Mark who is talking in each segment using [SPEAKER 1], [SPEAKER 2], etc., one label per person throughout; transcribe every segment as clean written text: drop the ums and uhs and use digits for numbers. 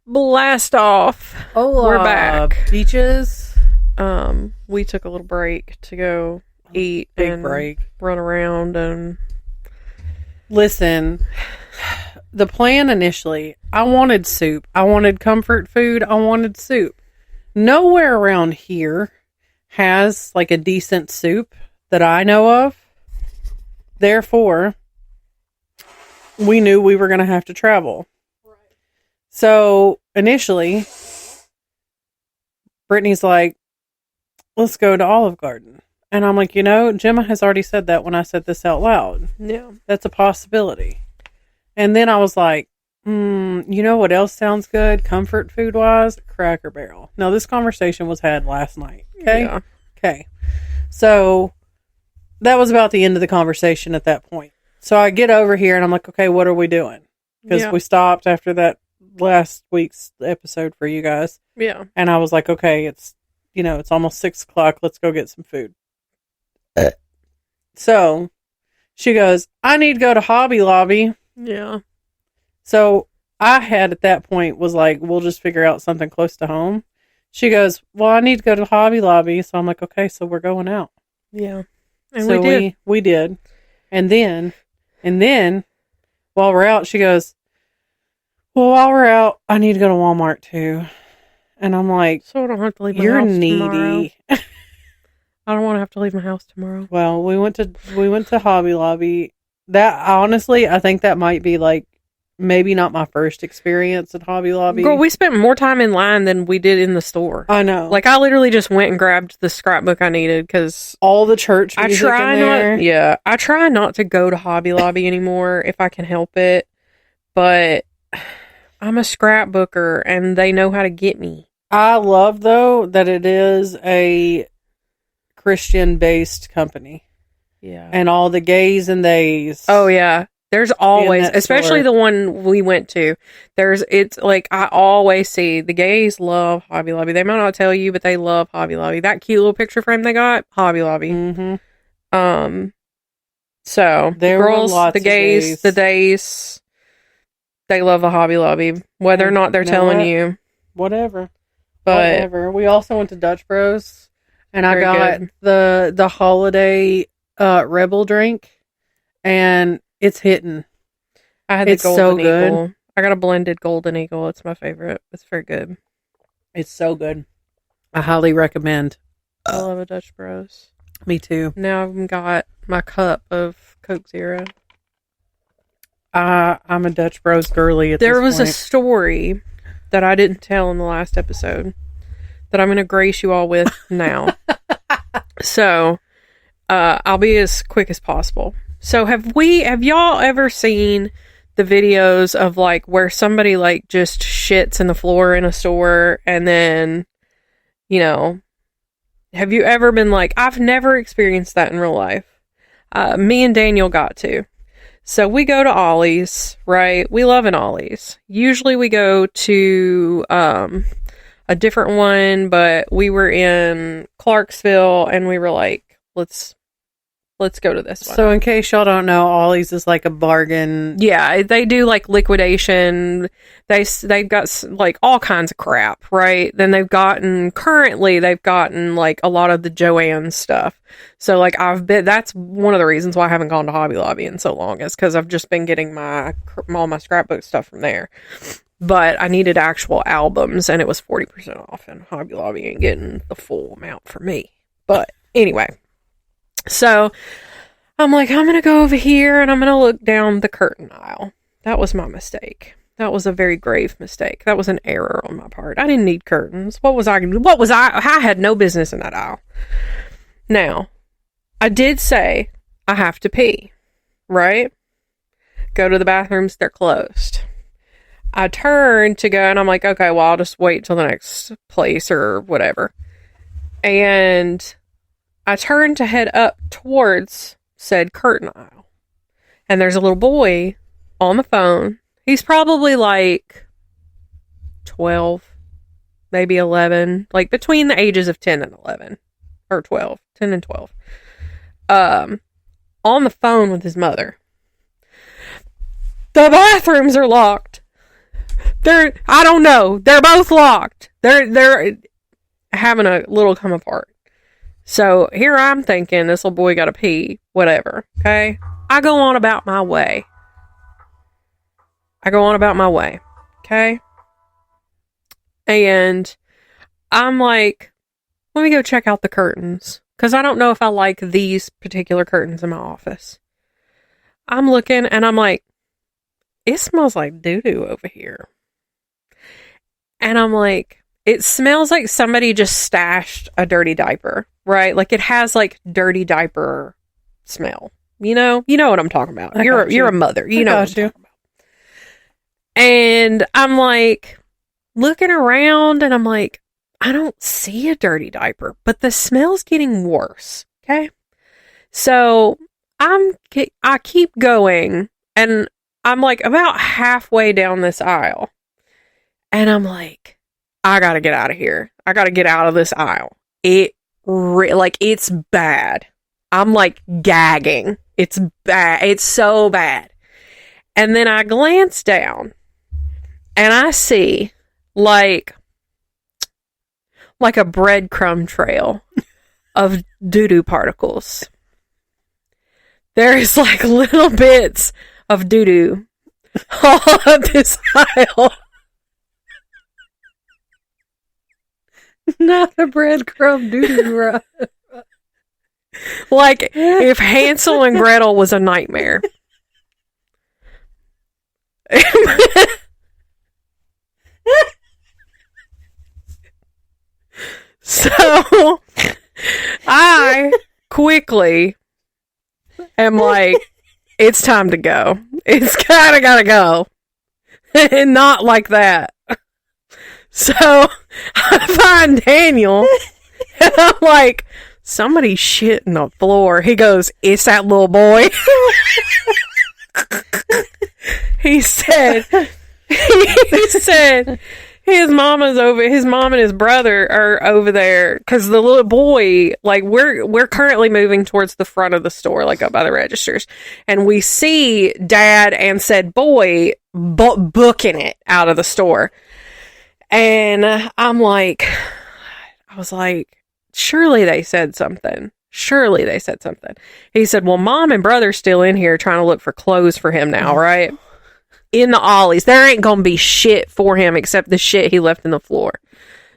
[SPEAKER 1] Blast off.
[SPEAKER 2] Hola,
[SPEAKER 1] We're back.
[SPEAKER 2] Beaches.
[SPEAKER 1] We took a little break to go eat
[SPEAKER 2] Big break.
[SPEAKER 1] Run around and
[SPEAKER 2] listen. The plan initially, I wanted soup. I wanted comfort food. I wanted soup. Nowhere around here has like a decent soup that I know of. Therefore, we knew we were going to have to travel. Right. So initially, Brittany's like, let's go to Olive Garden. And I'm like, Gemma has already said that when I said this out loud.
[SPEAKER 1] Yeah.
[SPEAKER 2] That's a possibility. And then I was like, you know what else sounds good, comfort food-wise? Cracker Barrel. Now, this conversation was had last night. Okay?
[SPEAKER 1] Yeah.
[SPEAKER 2] Okay. So, that was about the end of the conversation at that point. So, I get over here and I'm like, okay, what are we doing? Because we stopped after that last week's episode for you guys.
[SPEAKER 1] Yeah.
[SPEAKER 2] And I was like, okay, it's almost 6 o'clock. Let's go get some food. So, she goes, I need to go to Hobby Lobby.
[SPEAKER 1] Yeah.
[SPEAKER 2] So, I had at that point was like, we'll just figure out something close to home. She goes, well, I need to go to Hobby Lobby. So, I'm like, okay, so we're going out.
[SPEAKER 1] Yeah. And
[SPEAKER 2] so
[SPEAKER 1] we did.
[SPEAKER 2] We did. And then, while we're out, she goes, well, while we're out, I need to go to Walmart too. And I'm like,
[SPEAKER 1] so I don't have to leave my
[SPEAKER 2] you're
[SPEAKER 1] house
[SPEAKER 2] needy.
[SPEAKER 1] Tomorrow. I don't want to have to leave my house tomorrow.
[SPEAKER 2] Well, we went to Hobby Lobby. That honestly, I think that might be like maybe not my first experience at Hobby Lobby.
[SPEAKER 1] Girl, we spent more time in line than we did in the store.
[SPEAKER 2] I know.
[SPEAKER 1] Like I literally just went and grabbed the scrapbook I needed because
[SPEAKER 2] all the church music in there.
[SPEAKER 1] I try not to go to Hobby Lobby anymore if I can help it. But I'm a scrapbooker and they know how to get me.
[SPEAKER 2] I love though that it is a Christian-based company.
[SPEAKER 1] Yeah.
[SPEAKER 2] And all the gays and theys.
[SPEAKER 1] Oh, yeah. There's always, especially the one we went to, it's like, I always see the gays love Hobby Lobby. They might not tell you, but they love Hobby Lobby. That cute little picture frame they got, Hobby Lobby.
[SPEAKER 2] Mm-hmm.
[SPEAKER 1] So,
[SPEAKER 2] there
[SPEAKER 1] girls,
[SPEAKER 2] were lots
[SPEAKER 1] the gays, the days, they love the Hobby Lobby. Whether or not they're telling you.
[SPEAKER 2] Whatever.
[SPEAKER 1] But
[SPEAKER 2] whatever. We also went to Dutch Bros. And I got
[SPEAKER 1] good.
[SPEAKER 2] the holiday Rebel drink, and it's hitting.
[SPEAKER 1] I had the Golden Eagle. I got a blended Golden Eagle. It's my favorite. It's very good.
[SPEAKER 2] It's so good. I highly recommend.
[SPEAKER 1] I love a Dutch Bros.
[SPEAKER 2] Me too.
[SPEAKER 1] Now I've got my cup of Coke Zero.
[SPEAKER 2] I'm a Dutch Bros girly at this point.
[SPEAKER 1] There was a story that I didn't tell in the last episode that I'm going to grace you all with now. So, I'll be as quick as possible. So, have y'all ever seen the videos of like where somebody like just shits in the floor in a store and then, have you ever been like, I've never experienced that in real life. Me and Daniel got to. So we go to Ollie's, right? We love an Ollie's. Usually we go to, a different one, but we were in Clarksville and we were like, let's go to this one.
[SPEAKER 2] So in case y'all don't know, Ollie's is like a bargain.
[SPEAKER 1] Yeah, they do like liquidation. They've got like all kinds of crap, right? Then currently they've gotten like a lot of the Joann stuff. So like that's one of the reasons why I haven't gone to Hobby Lobby in so long is because I've just been getting all my scrapbook stuff from there. But I needed actual albums, and it was 40% off, and Hobby Lobby ain't getting the full amount for me. But anyway, so I'm like, I'm going to go over here, and I'm going to look down the curtain aisle. That was my mistake. That was a very grave mistake. That was an error on my part. I didn't need curtains. I had no business in that aisle. Now, I did say I have to pee, right? Go to the bathrooms, they're closed. I turned to go and I'm like, okay, well, I'll just wait till the next place or whatever. And I turned to head up towards said curtain aisle. And there's a little boy on the phone. He's probably like 12, maybe 11, like between the ages of 10 and 11 or 12, 10 and 12. On the phone with his mother. The bathrooms are locked. I don't know. They're both locked. They're having a little come apart. So here I'm thinking this little boy got to pee, whatever. Okay. I go on about my way. Okay. And I'm like, let me go check out the curtains. Because I don't know if I like these particular curtains in my office. I'm looking and I'm like, it smells like doo-doo over here. And I'm like, it smells like somebody just stashed a dirty diaper, right? Like it has like dirty diaper smell. You know what I'm talking about. You're a mother. You know what I'm talking about. And I'm like looking around and I'm like, I don't see a dirty diaper, but the smell's getting worse. Okay. So I keep going and I'm like about halfway down this aisle and I'm like, I gotta get out of here. I gotta get out of this aisle. It's bad. I'm like gagging. It's bad. It's so bad. And then I glance down and I see like a breadcrumb trail of doo-doo particles. There's like little bits of doo-doo all up this aisle.
[SPEAKER 2] Not a breadcrumb doo-doo.
[SPEAKER 1] Like if Hansel and Gretel was a nightmare. So I quickly am like, it's time to go. It's kind of gotta go. And not like that. So I find Daniel and I'm like, somebody's shitting the floor. He goes, it's that little boy. He said his mom and his brother are over there because the little boy, like we're currently moving towards the front of the store, like up by the registers, and we see Dad and said boy booking it out of the store, and I was like, surely they said something. He said, well, Mom and Brother's still in here trying to look for clothes for him now, right? In the ollies. There ain't gonna be shit for him except the shit he left in the floor.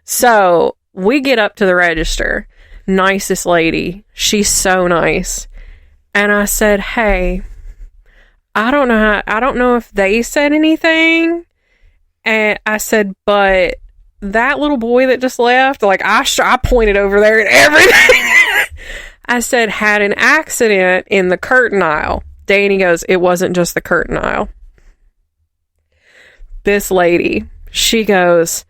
[SPEAKER 1] So we get up to the register. Nicest lady. She's so nice. And I said, hey, I don't know if they said anything. And I said, but that little boy that just left, like I pointed over there and everything. I said, had an accident in the curtain aisle. Danny goes, it wasn't just the curtain aisle. This lady, she goes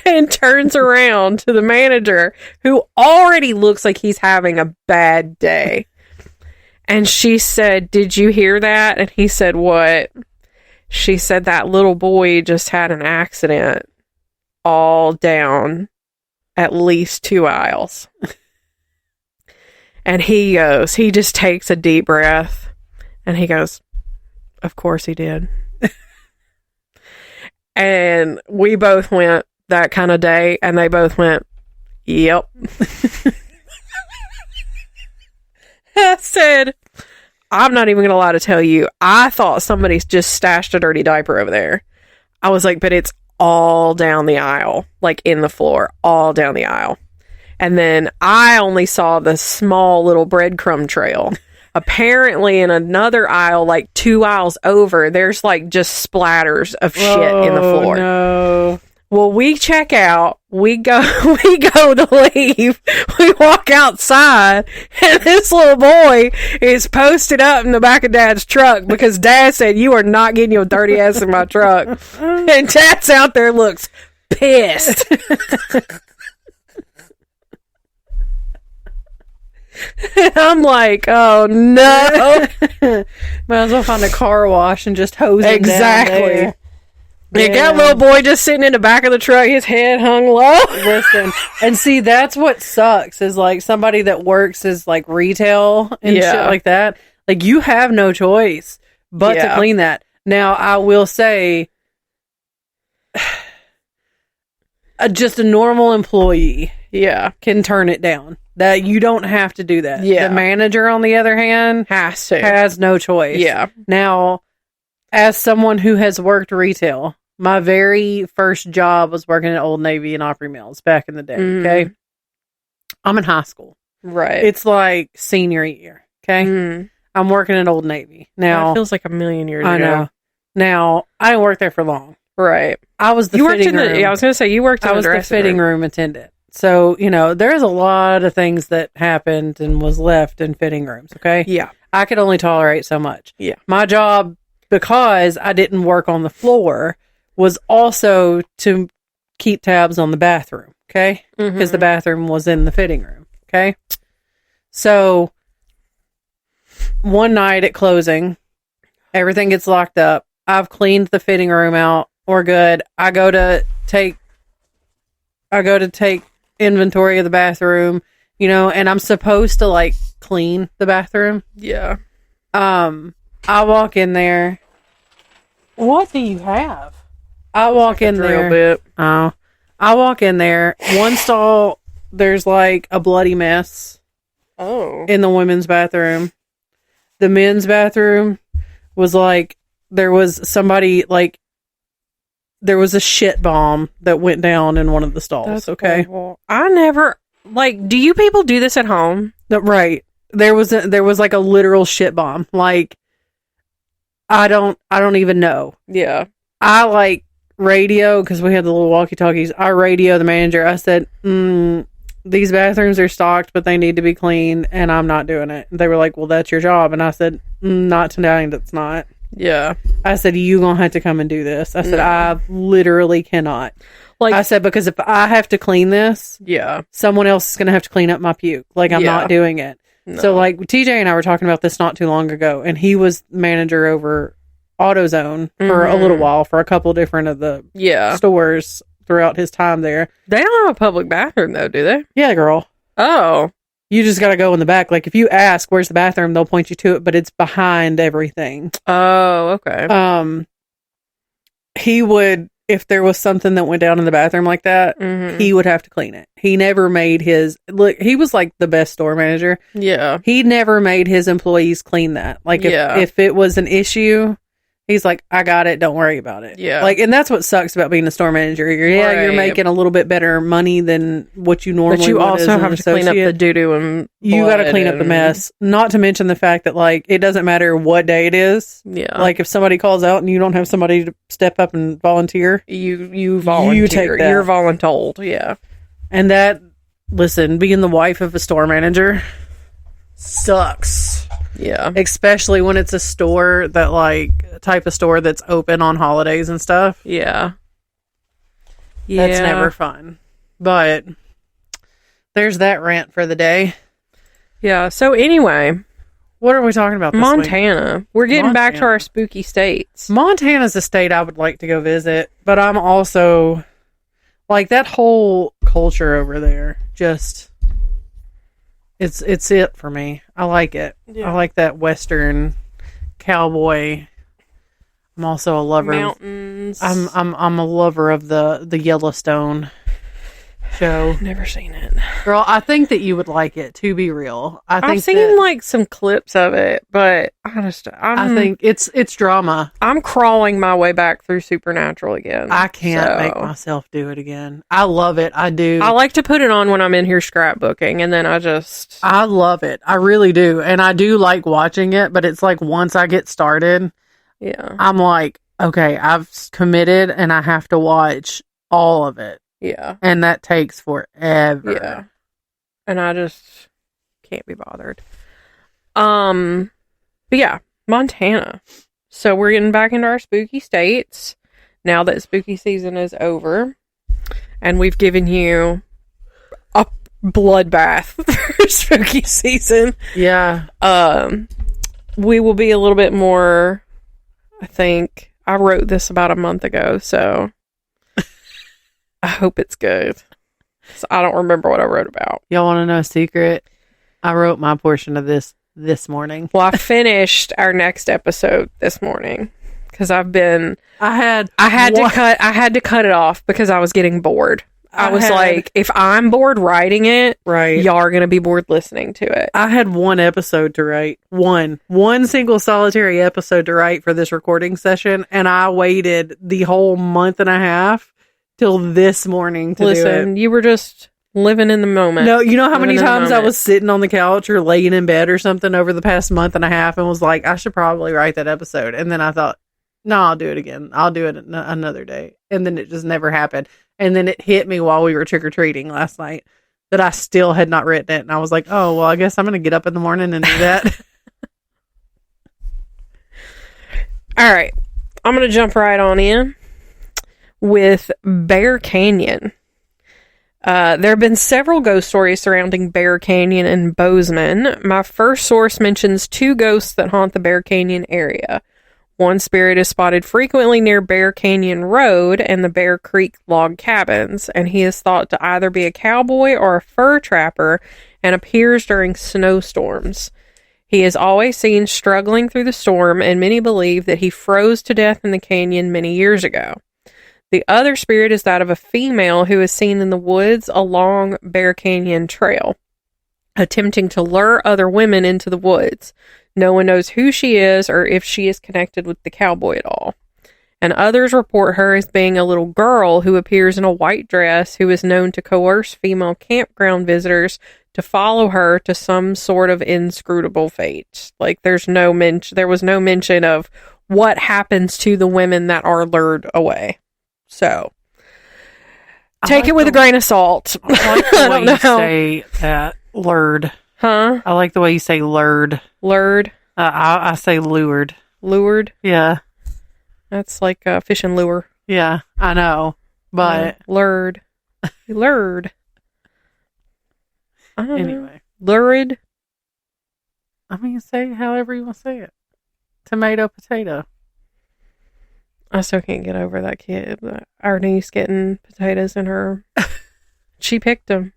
[SPEAKER 1] and turns around to the manager who already looks like he's having a bad day. And she said, did you hear that? And he said, what? She said that little boy just had an accident all down at least 2 aisles. And he just takes a deep breath and he goes, of course he did. And we both went that kind of day, and they both went, yep. I said, I'm not even going to lie to tell you, I thought somebody's just stashed a dirty diaper over there. I was like, but it's all down the aisle, like in the floor, all down the aisle. And then I only saw the small little breadcrumb trail. Apparently in another aisle, like 2 aisles over, there's like just splatters of shit in the floor.
[SPEAKER 2] No.
[SPEAKER 1] Well, we check out, we go to leave, we walk outside, and this little boy is posted up in the back of Dad's truck because Dad said, you are not getting your dirty ass in my truck. And Dad's out there looks pissed. I'm like, oh no.
[SPEAKER 2] Might as well find a car wash and just hose him
[SPEAKER 1] exactly.
[SPEAKER 2] down there.
[SPEAKER 1] You got a little boy just sitting in the back of the truck, his head hung low.
[SPEAKER 2] Listen, and see, that's what sucks is like somebody that works is like retail and shit like that. Like you have no choice but to clean that. Now, I will say, just a normal employee can turn it down. That you don't have to do that.
[SPEAKER 1] Yeah.
[SPEAKER 2] The manager, on the other hand, has no choice.
[SPEAKER 1] Yeah.
[SPEAKER 2] Now, as someone who has worked retail, my very first job was working at Old Navy and Opry Mills back in the day. Okay. I'm in high school.
[SPEAKER 1] Right.
[SPEAKER 2] It's like senior year. Okay. I'm working at Old Navy. Now,
[SPEAKER 1] that feels like a million years ago.
[SPEAKER 2] I know. Now, I didn't work there for long.
[SPEAKER 1] Right.
[SPEAKER 2] I was the fitting room.
[SPEAKER 1] I was going to say, you worked in the dressing room. I was the
[SPEAKER 2] fitting room attendant. So, there's a lot of things that happened and was left in fitting rooms, okay?
[SPEAKER 1] Yeah.
[SPEAKER 2] I could only tolerate so much.
[SPEAKER 1] Yeah.
[SPEAKER 2] My job, because I didn't work on the floor, was also to keep tabs on the bathroom, okay? Because the bathroom was in the fitting room, okay? So, one night at closing, everything gets locked up. I've cleaned the fitting room out. We're good. I go to take inventory of the bathroom, and I'm supposed to like clean the bathroom.
[SPEAKER 1] Yeah.
[SPEAKER 2] I walk in there. What do you have? I walk in there.
[SPEAKER 1] Bit.
[SPEAKER 2] Oh. I walk in there. One stall, there's like a bloody mess.
[SPEAKER 1] Oh.
[SPEAKER 2] In the women's bathroom. The men's bathroom was like, there was a shit bomb that went down in one of the stalls.
[SPEAKER 1] That's
[SPEAKER 2] okay.
[SPEAKER 1] Horrible. I never, do you people do this at home?
[SPEAKER 2] Right. There was like a literal shit bomb. Like, I don't even know.
[SPEAKER 1] Yeah.
[SPEAKER 2] I like radio, because we had the little walkie-talkies. I radio the manager. I said, these bathrooms are stocked, but they need to be cleaned, and I'm not doing it. They were like, well, that's your job. And I said, not tonight, it's not.
[SPEAKER 1] Yeah.
[SPEAKER 2] I said, you gonna have to come and do this. I said, I literally cannot. I said, because if I have to clean this, someone else is gonna have to clean up my puke. Like, I'm not doing it. No. So, like, TJ and I were talking about this not too long ago, and he was manager over AutoZone for a little while, for a couple different of the stores throughout his time there.
[SPEAKER 1] They don't have a public bathroom, though, do they?
[SPEAKER 2] Yeah, girl.
[SPEAKER 1] Oh.
[SPEAKER 2] You just got to go in the back. Like, if you ask, where's the bathroom, they'll point you to it, but it's behind everything.
[SPEAKER 1] Oh, okay.
[SPEAKER 2] He would, if there was something that went down in the bathroom like that, he would have to clean it. He never made he was like the best store manager.
[SPEAKER 1] Yeah.
[SPEAKER 2] He never made his employees clean that. Like, if it was an issue, he's like, I got it. Don't worry about it.
[SPEAKER 1] Yeah.
[SPEAKER 2] Like, and that's what sucks about being a store manager. You're making a little bit better money than what you normally would.
[SPEAKER 1] But you also have to clean up the doo-doo and
[SPEAKER 2] you got to clean up the mess. Not to mention the fact that, like, it doesn't matter what day it is.
[SPEAKER 1] Yeah.
[SPEAKER 2] Like, if somebody calls out and you don't have somebody to step up and volunteer,
[SPEAKER 1] you volunteer.
[SPEAKER 2] You take that.
[SPEAKER 1] You're voluntold. Yeah.
[SPEAKER 2] And that, listen, being the wife of a store manager sucks.
[SPEAKER 1] Yeah.
[SPEAKER 2] Especially when it's a store that, like, type of store that's open on holidays and stuff.
[SPEAKER 1] Yeah.
[SPEAKER 2] That's never fun. But there's that rant for the day.
[SPEAKER 1] Yeah. So anyway,
[SPEAKER 2] what are we talking about this
[SPEAKER 1] Montana.
[SPEAKER 2] week?
[SPEAKER 1] We're getting back to our spooky states.
[SPEAKER 2] Montana's a state I would like to go visit, but I'm also, like, that whole culture over there just... It's it for me. I like it. Yeah. I like that Western cowboy. I'm also a lover.
[SPEAKER 1] Mountains.
[SPEAKER 2] I'm a lover of the Yellowstone show.
[SPEAKER 1] Never seen it.
[SPEAKER 2] Girl, I think that you would like it, to be real.
[SPEAKER 1] I've seen like some clips of it, but I
[SPEAKER 2] think it's drama.
[SPEAKER 1] I'm crawling my way back through Supernatural again.
[SPEAKER 2] I can't make myself do it again. I love it. I do.
[SPEAKER 1] I like to put it on when I'm in here scrapbooking, and then I
[SPEAKER 2] love it. I really do. And I do like watching it, but it's like once I get started, I'm like, okay, I've committed and I have to watch all of it.
[SPEAKER 1] Yeah.
[SPEAKER 2] And that takes forever.
[SPEAKER 1] Yeah. And I just can't be bothered. But yeah, Montana. So we're getting back into our spooky states now that spooky season is over. And we've given you a bloodbath for spooky season.
[SPEAKER 2] Yeah.
[SPEAKER 1] We will be a little bit more, I think. I wrote this about a month ago, so I hope it's good. So I don't remember what I wrote about.
[SPEAKER 2] Y'all want to know a secret? I wrote my portion of this morning.
[SPEAKER 1] Well, I finished our next episode this morning because I've been.
[SPEAKER 2] I had
[SPEAKER 1] to cut it off because I was getting bored. I was like, if I'm bored writing it,
[SPEAKER 2] right,
[SPEAKER 1] y'all are gonna be bored listening to it.
[SPEAKER 2] I had one episode to write, one single solitary episode to write for this recording session, and I waited the whole month and a half till this morning to do it.
[SPEAKER 1] Listen, you were just living in the moment.
[SPEAKER 2] No, you know how many times I was sitting on the couch or laying in bed or something over the past month and a half and was like, I should probably write that episode. And then I thought, no, I'll do it again. I'll do it another day. And then it just never happened. And then it hit me while we were trick-or-treating last night that I still had not written it. And I was like, oh, well, I guess I'm going to get up in the morning and do that.
[SPEAKER 1] All right. I'm going to jump right on in with Bear Canyon. There have been several ghost stories surrounding Bear Canyon and Bozeman. My first source mentions 2 ghosts that haunt the Bear Canyon area. One spirit is spotted frequently near Bear Canyon Road and the Bear Creek log cabins, and he is thought to either be a cowboy or a fur trapper and appears during snowstorms. He is always seen struggling through the storm, and many believe that he froze to death in the canyon many years ago. The other spirit is that of a female who is seen in the woods along Bear Canyon Trail, attempting to lure other women into the woods. No one knows who she is or if she is connected with the cowboy at all. And others report her as being a little girl who appears in a white dress who is known to coerce female campground visitors to follow her to some sort of inscrutable fate. Like there was no mention of what happens to the women that are lured away. So take it with a grain of salt.
[SPEAKER 2] I like the way you say that, lured.
[SPEAKER 1] Huh?
[SPEAKER 2] I like the way you say lured.
[SPEAKER 1] Lured?
[SPEAKER 2] I say lured.
[SPEAKER 1] Lured?
[SPEAKER 2] Yeah.
[SPEAKER 1] That's like a fish and lure.
[SPEAKER 2] Yeah, I know. But
[SPEAKER 1] lured. Lured. I don't know. Lurid?
[SPEAKER 2] I mean, say however you want to say it. Tomato, potato.
[SPEAKER 1] I still can't get over that kid. Our niece getting potatoes in her. She picked them.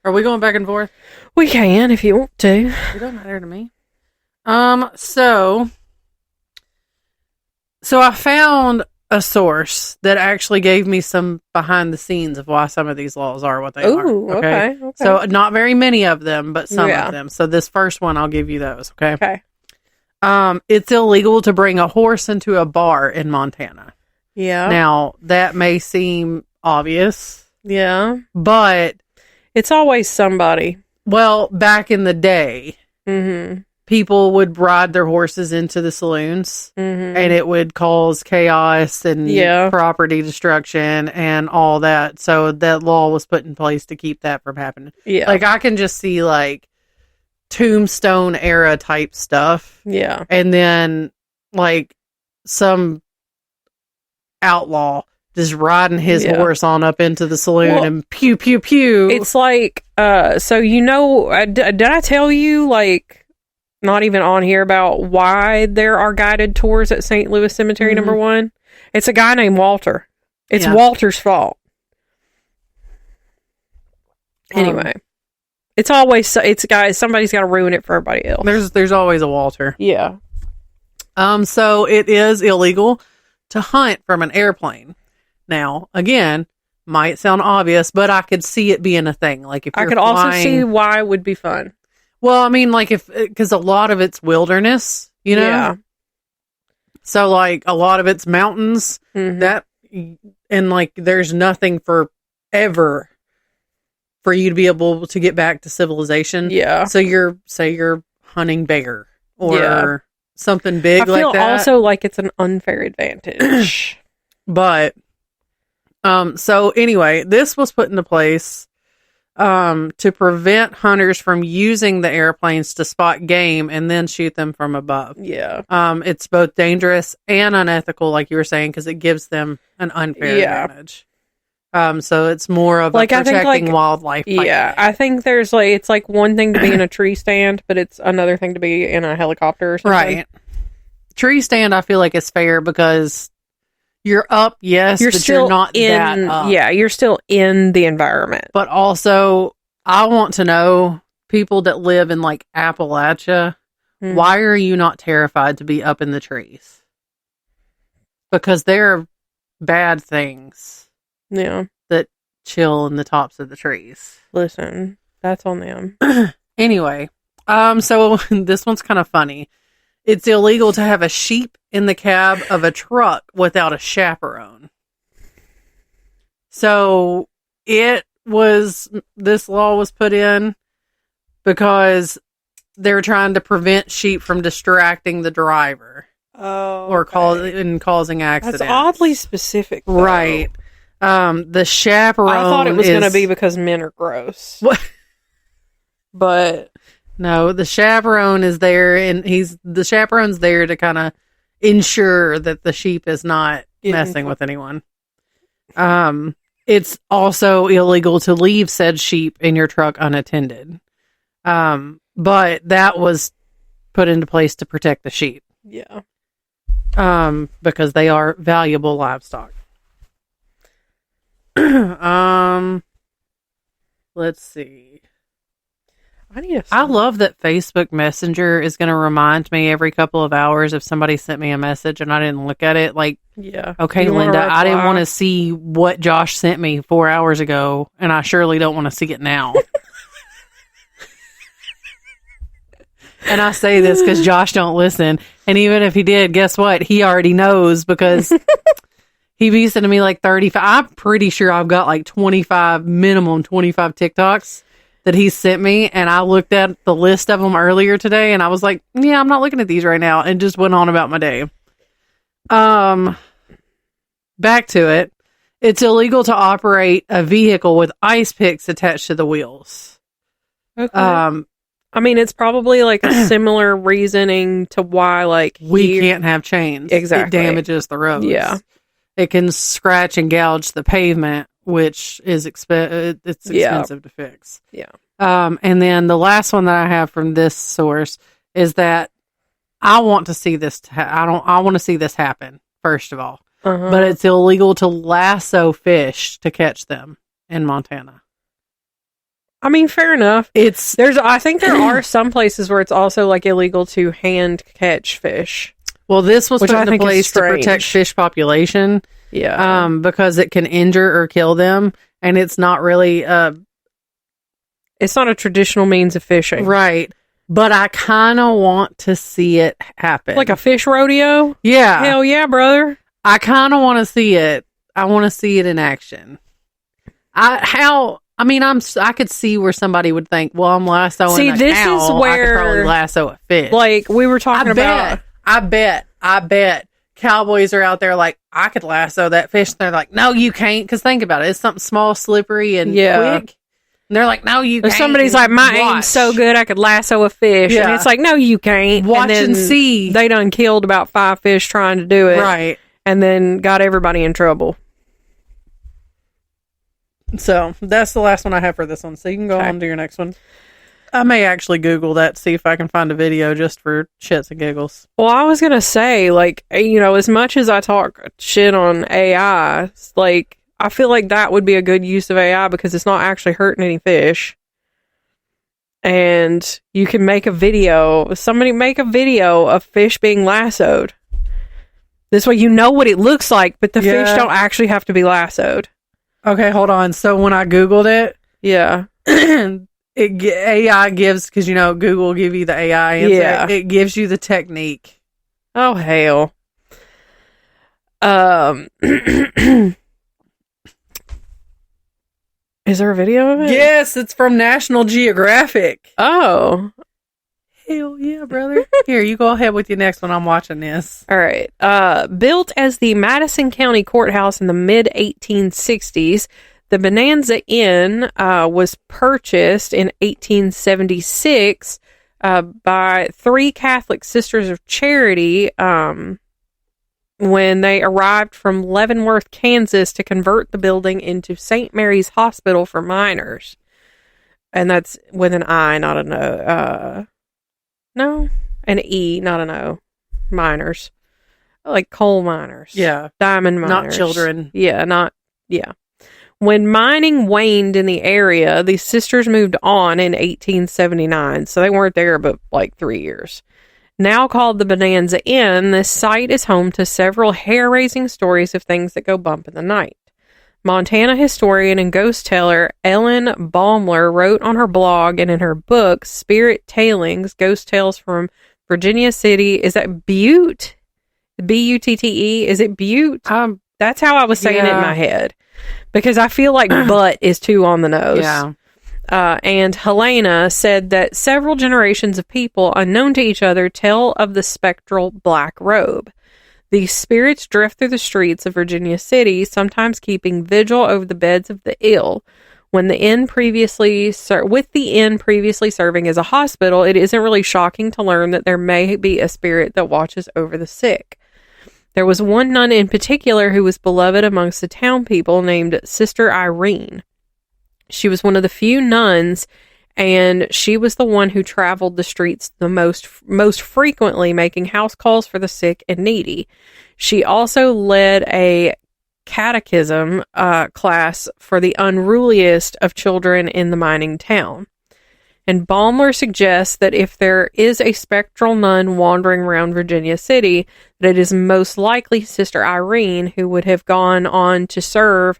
[SPEAKER 2] Are we going back and forth?
[SPEAKER 1] We can if you want to.
[SPEAKER 2] It doesn't matter to me. So I found a source that actually gave me some behind the scenes of why some of these laws are what they are.
[SPEAKER 1] Okay.
[SPEAKER 2] So not very many of them, but some of them. So this first one, I'll give you those. Okay. It's illegal to bring a horse into a bar in Montana.
[SPEAKER 1] Yeah.
[SPEAKER 2] Now that may seem obvious.
[SPEAKER 1] Yeah.
[SPEAKER 2] But
[SPEAKER 1] it's always somebody.
[SPEAKER 2] Well, back in the day, people would ride their horses into the saloons, and it would cause chaos and property destruction and all that. So that law was put in place to keep that from happening.
[SPEAKER 1] Yeah.
[SPEAKER 2] Like, I can just see, like, Tombstone era type stuff.
[SPEAKER 1] Yeah.
[SPEAKER 2] And then, like, some outlaw just riding his horse on up into the saloon and pew, pew, pew.
[SPEAKER 1] It's like, so did I tell you, like, not even on here about why there are guided tours at St. Louis Cemetery number 1? It's a guy named Walter. It's Walter's fault. Anyway. It's always, somebody's got to ruin it for everybody else.
[SPEAKER 2] There's always a Walter.
[SPEAKER 1] Yeah.
[SPEAKER 2] So it is illegal to hunt from an airplane. Now, again, might sound obvious, but I could see it being a thing. Like if you're
[SPEAKER 1] also see why it would be fun.
[SPEAKER 2] Well, I mean, like because a lot of it's wilderness, you know? Yeah. So like a lot of it's mountains and like there's nothing forever for you to be able to get back to civilization.
[SPEAKER 1] Yeah.
[SPEAKER 2] So you're hunting bear or something big like that. I feel
[SPEAKER 1] also like it's an unfair advantage.
[SPEAKER 2] But so anyway, this was put into place to prevent hunters from using the airplanes to spot game and then shoot them from above.
[SPEAKER 1] Yeah.
[SPEAKER 2] It's both dangerous and unethical, like you were saying, because it gives them an unfair advantage. So it's more of like protecting wildlife.
[SPEAKER 1] Yeah, I think there's it's like one thing to be in a tree stand, but it's another thing to be in a helicopter or something. Right.
[SPEAKER 2] Tree stand, I feel like it's fair because you're up, yes, but you're not that up.
[SPEAKER 1] Yeah, you're still in the environment.
[SPEAKER 2] But also, I want to know, people that live in like Appalachia, why are you not terrified to be up in the trees? because they're bad things
[SPEAKER 1] Yeah.
[SPEAKER 2] that chill in the tops of the trees.
[SPEAKER 1] Listen, that's on them.
[SPEAKER 2] Anyway, so this one's kind of funny. It's illegal to have a sheep in the cab of a truck without a chaperone. So this law was put in because they're trying to prevent sheep from distracting the driver.
[SPEAKER 1] Oh.
[SPEAKER 2] Or causing accidents.
[SPEAKER 1] That's oddly specific, though.
[SPEAKER 2] Right. The chaperone
[SPEAKER 1] I thought it was going to be because men are gross.
[SPEAKER 2] What?
[SPEAKER 1] But
[SPEAKER 2] no, the chaperone is there, and the chaperone's there to kind of ensure that the sheep is not messing with anyone. It's also illegal to leave said sheep in your truck unattended. But that was put into place to protect the sheep.
[SPEAKER 1] Yeah.
[SPEAKER 2] Because they are valuable livestock. Let's see. I love that Facebook Messenger is going to remind me every couple of hours if somebody sent me a message and I didn't look at it. Like,
[SPEAKER 1] yeah.
[SPEAKER 2] Okay, Linda, I didn't want to see what Josh sent me 4 hours ago, and I surely don't want to see it now. And I say this because Josh don't listen. And even if he did, guess what? He already knows because he be sending me like 35. I'm pretty sure I've got like minimum 25 TikToks that he sent me. And I looked at the list of them earlier today and I was like, yeah, I'm not looking at these right now. And just went on about my day. Back to it. It's illegal to operate a vehicle with ice picks attached to the wheels.
[SPEAKER 1] Okay. I mean, it's probably like a similar reasoning to why, like,
[SPEAKER 2] we can't have chains.
[SPEAKER 1] Exactly.
[SPEAKER 2] It damages the roads.
[SPEAKER 1] Yeah.
[SPEAKER 2] It can scratch and gouge the pavement, which is expensive to fix.
[SPEAKER 1] Yeah.
[SPEAKER 2] And then the last one that I have from this source is that I want to see this. I want to see this happen, first of all.
[SPEAKER 1] Uh-huh.
[SPEAKER 2] But it's illegal to lasso fish to catch them in Montana.
[SPEAKER 1] I mean, fair enough. I think there are some places where it's also like illegal to hand catch fish.
[SPEAKER 2] Well, this was put into place to protect fish population.
[SPEAKER 1] Yeah.
[SPEAKER 2] Because it can injure or kill them, and it's not really
[SPEAKER 1] it's not a traditional means of fishing.
[SPEAKER 2] Right. But I kind of want to see it happen.
[SPEAKER 1] Like a fish rodeo?
[SPEAKER 2] Yeah.
[SPEAKER 1] Hell yeah, brother.
[SPEAKER 2] I kind of want to see it. I want to see it in action. I could see where somebody would think, well, I'm lassoing a cow. Is where I could probably lasso a fish.
[SPEAKER 1] Like we were talking about.
[SPEAKER 2] I bet cowboys are out there like, I could lasso that fish. And they're like, no, you can't. Because think about it. It's something small, slippery, and quick. And they're like, no, you can't.
[SPEAKER 1] Somebody's like, my aim's so good, I could lasso a fish. Yeah. And it's like, no, you can't.
[SPEAKER 2] Watch and see.
[SPEAKER 1] They done killed about 5 fish trying to do it.
[SPEAKER 2] Right.
[SPEAKER 1] And then got everybody in trouble.
[SPEAKER 2] So that's the last one I have for this one. So you can go on to your next one. I may actually Google that, see if I can find a video just for shits and giggles.
[SPEAKER 1] Well, I was going to say, like, as much as I talk shit on AI, like, I feel like that would be a good use of AI because it's not actually hurting any fish. And you can make make a video of fish being lassoed. This way you know what it looks like, but the fish don't actually have to be lassoed.
[SPEAKER 2] Okay, hold on. So when I Googled it,
[SPEAKER 1] yeah,
[SPEAKER 2] AI gives, because Google will give you the AI answer. Yeah, it gives you the technique.
[SPEAKER 1] Oh hell. Is there a video of it?
[SPEAKER 2] Yes, it's from National Geographic.
[SPEAKER 1] Oh.
[SPEAKER 2] Hell yeah, brother. Here, you go ahead with your next one. I'm watching this.
[SPEAKER 1] All right. Built as the Madison County Courthouse in the mid-1860s, the Bonanza Inn was purchased in 1876 by 3 Catholic Sisters of Charity when they arrived from Leavenworth, Kansas to convert the building into St. Mary's Hospital for Miners. And that's with an I, not an O. No, an E, not an O. Miners. Like coal miners.
[SPEAKER 2] Yeah.
[SPEAKER 1] Diamond miners.
[SPEAKER 2] Not children.
[SPEAKER 1] Yeah, When mining waned in the area, the sisters moved on in 1879. So they weren't there but like 3 years. Now called the Bonanza Inn, this site is home to several hair-raising stories of things that go bump in the night. Montana historian and ghost teller Ellen Baumler wrote on her blog and in her book, Spirit Tailings, Ghost Tales from Virginia City. Is that Butte? B-U-T-T-E? Is it Butte? That's how I was saying it in my head. Because I feel like butt is too on the nose.
[SPEAKER 2] Yeah.
[SPEAKER 1] And Helena said that several generations of people, unknown to each other, tell of the spectral black robe. These spirits drift through the streets of Virginia City, sometimes keeping vigil over the beds of the ill. With the inn previously serving as a hospital, it isn't really shocking to learn that there may be a spirit that watches over the sick. There was one nun in particular who was beloved amongst the town people named Sister Irene. She was one of the few nuns, and she was the one who traveled the streets the most frequently, making house calls for the sick and needy. She also led a catechism class for the unruliest of children in the mining town. And Baumler suggests that if there is a spectral nun wandering around Virginia City, that it is most likely Sister Irene, who would have gone on to serve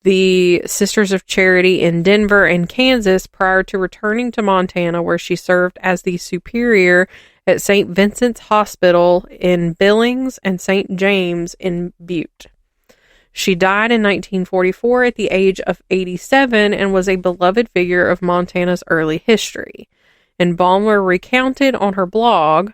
[SPEAKER 1] the Sisters of Charity in Denver and Kansas prior to returning to Montana, where she served as the superior at St. Vincent's Hospital in Billings and St. James in Butte. She died in 1944 at the age of 87 and was a beloved figure of Montana's early history. And Baumler recounted on her blog,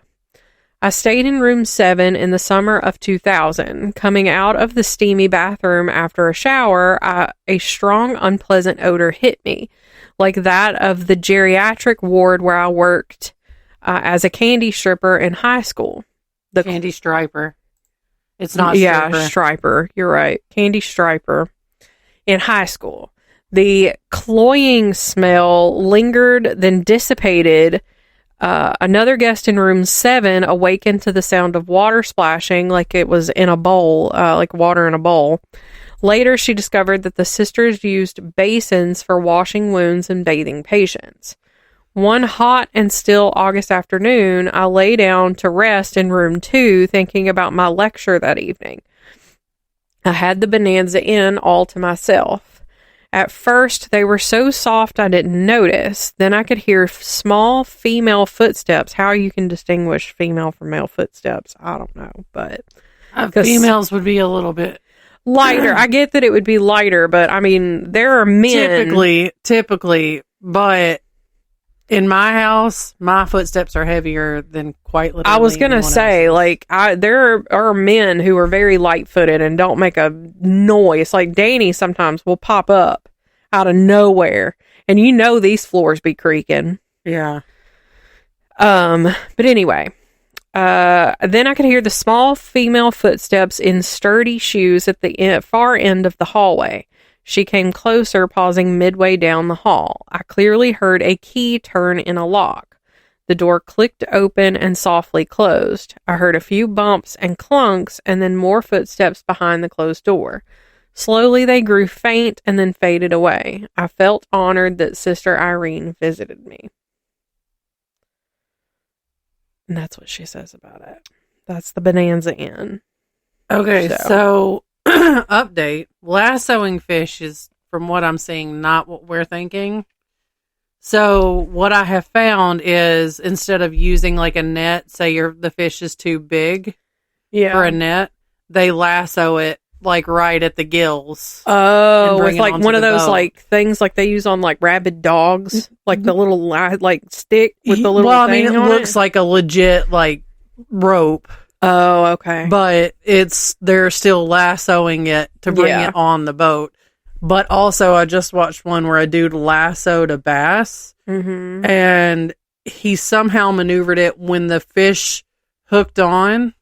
[SPEAKER 1] I stayed in room 7 in the summer of 2000. Coming out of the steamy bathroom after a shower, a strong, unpleasant odor hit me, like that of the geriatric ward where I worked as a candy stripper in high school. The
[SPEAKER 2] candy striper. It's not
[SPEAKER 1] stripper. Yeah, striper. You're right. Candy striper in high school. The cloying smell lingered, then dissipated. Another guest in room 7 awakened to the sound of water splashing like it was in a bowl, like water in a bowl. Later, she discovered that the sisters used basins for washing wounds and bathing patients. One hot and still August afternoon, I lay down to rest in room 2, thinking about my lecture that evening. I had the Bonanza Inn all to myself. At first, they were so soft I didn't notice. Then I could hear small female footsteps. How you can distinguish female from male footsteps, I don't know. But
[SPEAKER 2] females would be a little bit
[SPEAKER 1] lighter. I get that it would be lighter, but I mean, there are men.
[SPEAKER 2] Typically, but in my house, my footsteps are heavier than quite literally.
[SPEAKER 1] I was going to say, there are men who are very light-footed and don't make a noise. Like Danny sometimes will pop up out of nowhere, and you know these floors be creaking.
[SPEAKER 2] Yeah.
[SPEAKER 1] But anyway, then I could hear the small female footsteps in sturdy shoes at the far end of the hallway. She came closer, pausing midway down the hall. I clearly heard a key turn in a lock. The door clicked open and softly closed. I heard a few bumps and clunks, and then more footsteps behind the closed door. Slowly they grew faint and then faded away. I felt honored that Sister Irene visited me. And that's what she says about it. That's the Bonanza Inn.
[SPEAKER 2] Okay, so update. Lassoing fish is, from what I'm seeing, not what we're thinking. So what I have found is, instead of using like a net, say the fish is too big for a net, they lasso it like right at the gills.
[SPEAKER 1] Oh, with like one of those like things like they use on like rabid dogs, like the little like stick with the little thing on it.
[SPEAKER 2] Looks like a legit like rope.
[SPEAKER 1] Oh, okay.
[SPEAKER 2] But they're still lassoing it to bring it on the boat. But also, I just watched one where a dude lassoed a bass, and he somehow maneuvered it when the fish hooked on.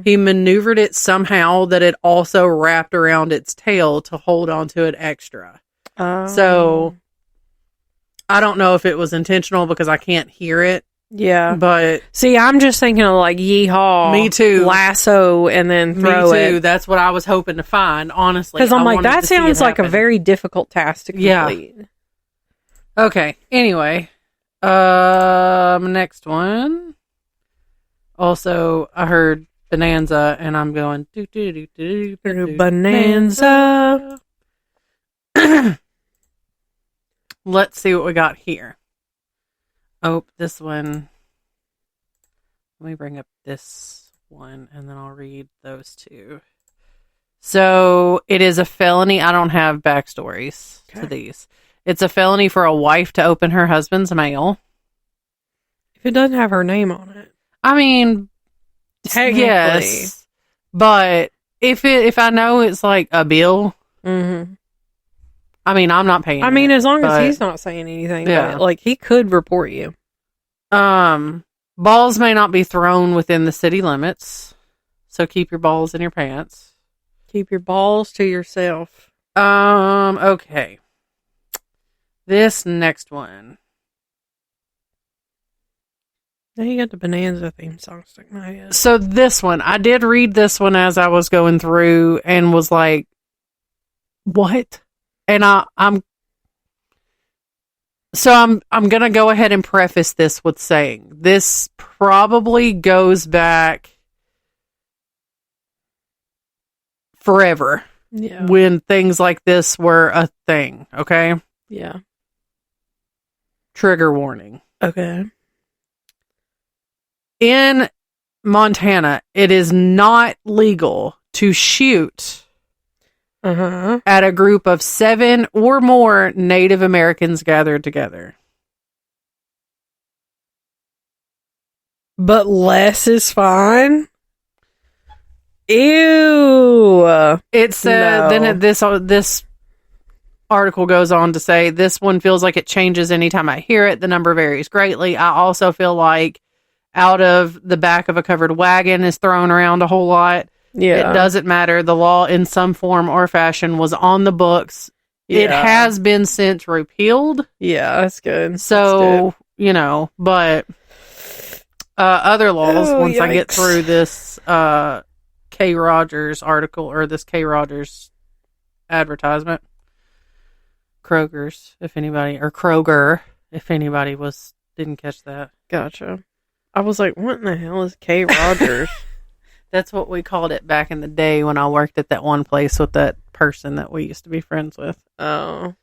[SPEAKER 2] He maneuvered it somehow that it also wrapped around its tail to hold onto it extra. So, I don't know if it was intentional because I can't hear it.
[SPEAKER 1] Yeah.
[SPEAKER 2] But
[SPEAKER 1] see, I'm just thinking of like yeehaw.
[SPEAKER 2] Me too.
[SPEAKER 1] Lasso and then throw it. Me too.
[SPEAKER 2] That's what I was hoping to find, honestly.
[SPEAKER 1] Because I'm like, that sounds like a very difficult task to complete.
[SPEAKER 2] Yeah. Okay. Anyway. Next one. Also, I heard Bonanza, and I'm going do do do do do
[SPEAKER 1] Bonanza.
[SPEAKER 2] Let's see what we got here. Oh, this one. Let me bring up this one, and then I'll read those two. So, it is a felony. I don't have backstories to these. It's a felony for a wife to open her husband's mail.
[SPEAKER 1] If it doesn't have her name on it.
[SPEAKER 2] I mean,
[SPEAKER 1] Technically.
[SPEAKER 2] yes. But if I know it's like a bill,
[SPEAKER 1] Mm-hmm.
[SPEAKER 2] I mean, I'm not paying
[SPEAKER 1] I mean,
[SPEAKER 2] it,
[SPEAKER 1] as long as
[SPEAKER 2] but,
[SPEAKER 1] he's not saying anything,
[SPEAKER 2] Yeah.
[SPEAKER 1] but, like, he could report you.
[SPEAKER 2] Balls may not be thrown within the city limits, so keep your balls in your pants.
[SPEAKER 1] Keep your balls to yourself.
[SPEAKER 2] Okay. This next one.
[SPEAKER 1] Now you got the Bonanza theme song stuck in my head.
[SPEAKER 2] So this one, I did read this one as I was going through and was like, what? And I'm gonna go ahead and preface this with saying this probably goes back forever.
[SPEAKER 1] Yeah.
[SPEAKER 2] When things like this were a thing, okay?
[SPEAKER 1] Yeah.
[SPEAKER 2] Trigger warning.
[SPEAKER 1] Okay.
[SPEAKER 2] In Montana, it is not legal to shoot
[SPEAKER 1] Uh-huh.
[SPEAKER 2] at a group of 7 or more Native Americans gathered together.
[SPEAKER 1] But less is fine? Ew.
[SPEAKER 2] It said,
[SPEAKER 1] No.
[SPEAKER 2] this article goes on to say, this one feels like it changes anytime I hear it. The number varies greatly. I also feel like out of the back of a covered wagon is thrown around a whole lot.
[SPEAKER 1] Yeah.
[SPEAKER 2] It doesn't matter. The law in some form or fashion was on the books.
[SPEAKER 1] Yeah.
[SPEAKER 2] It has been since repealed.
[SPEAKER 1] Yeah, that's good.
[SPEAKER 2] So, but other laws,
[SPEAKER 1] Oh,
[SPEAKER 2] once I get
[SPEAKER 1] yikes.
[SPEAKER 2] through this K. Rogers article or this K. Rogers advertisement, Kroger, if anybody didn't catch that.
[SPEAKER 1] Gotcha. I was like, what in the hell is K. Rogers?
[SPEAKER 2] That's what we called it back in the day when I worked at that one place with that person that we used to be friends with.
[SPEAKER 1] Oh.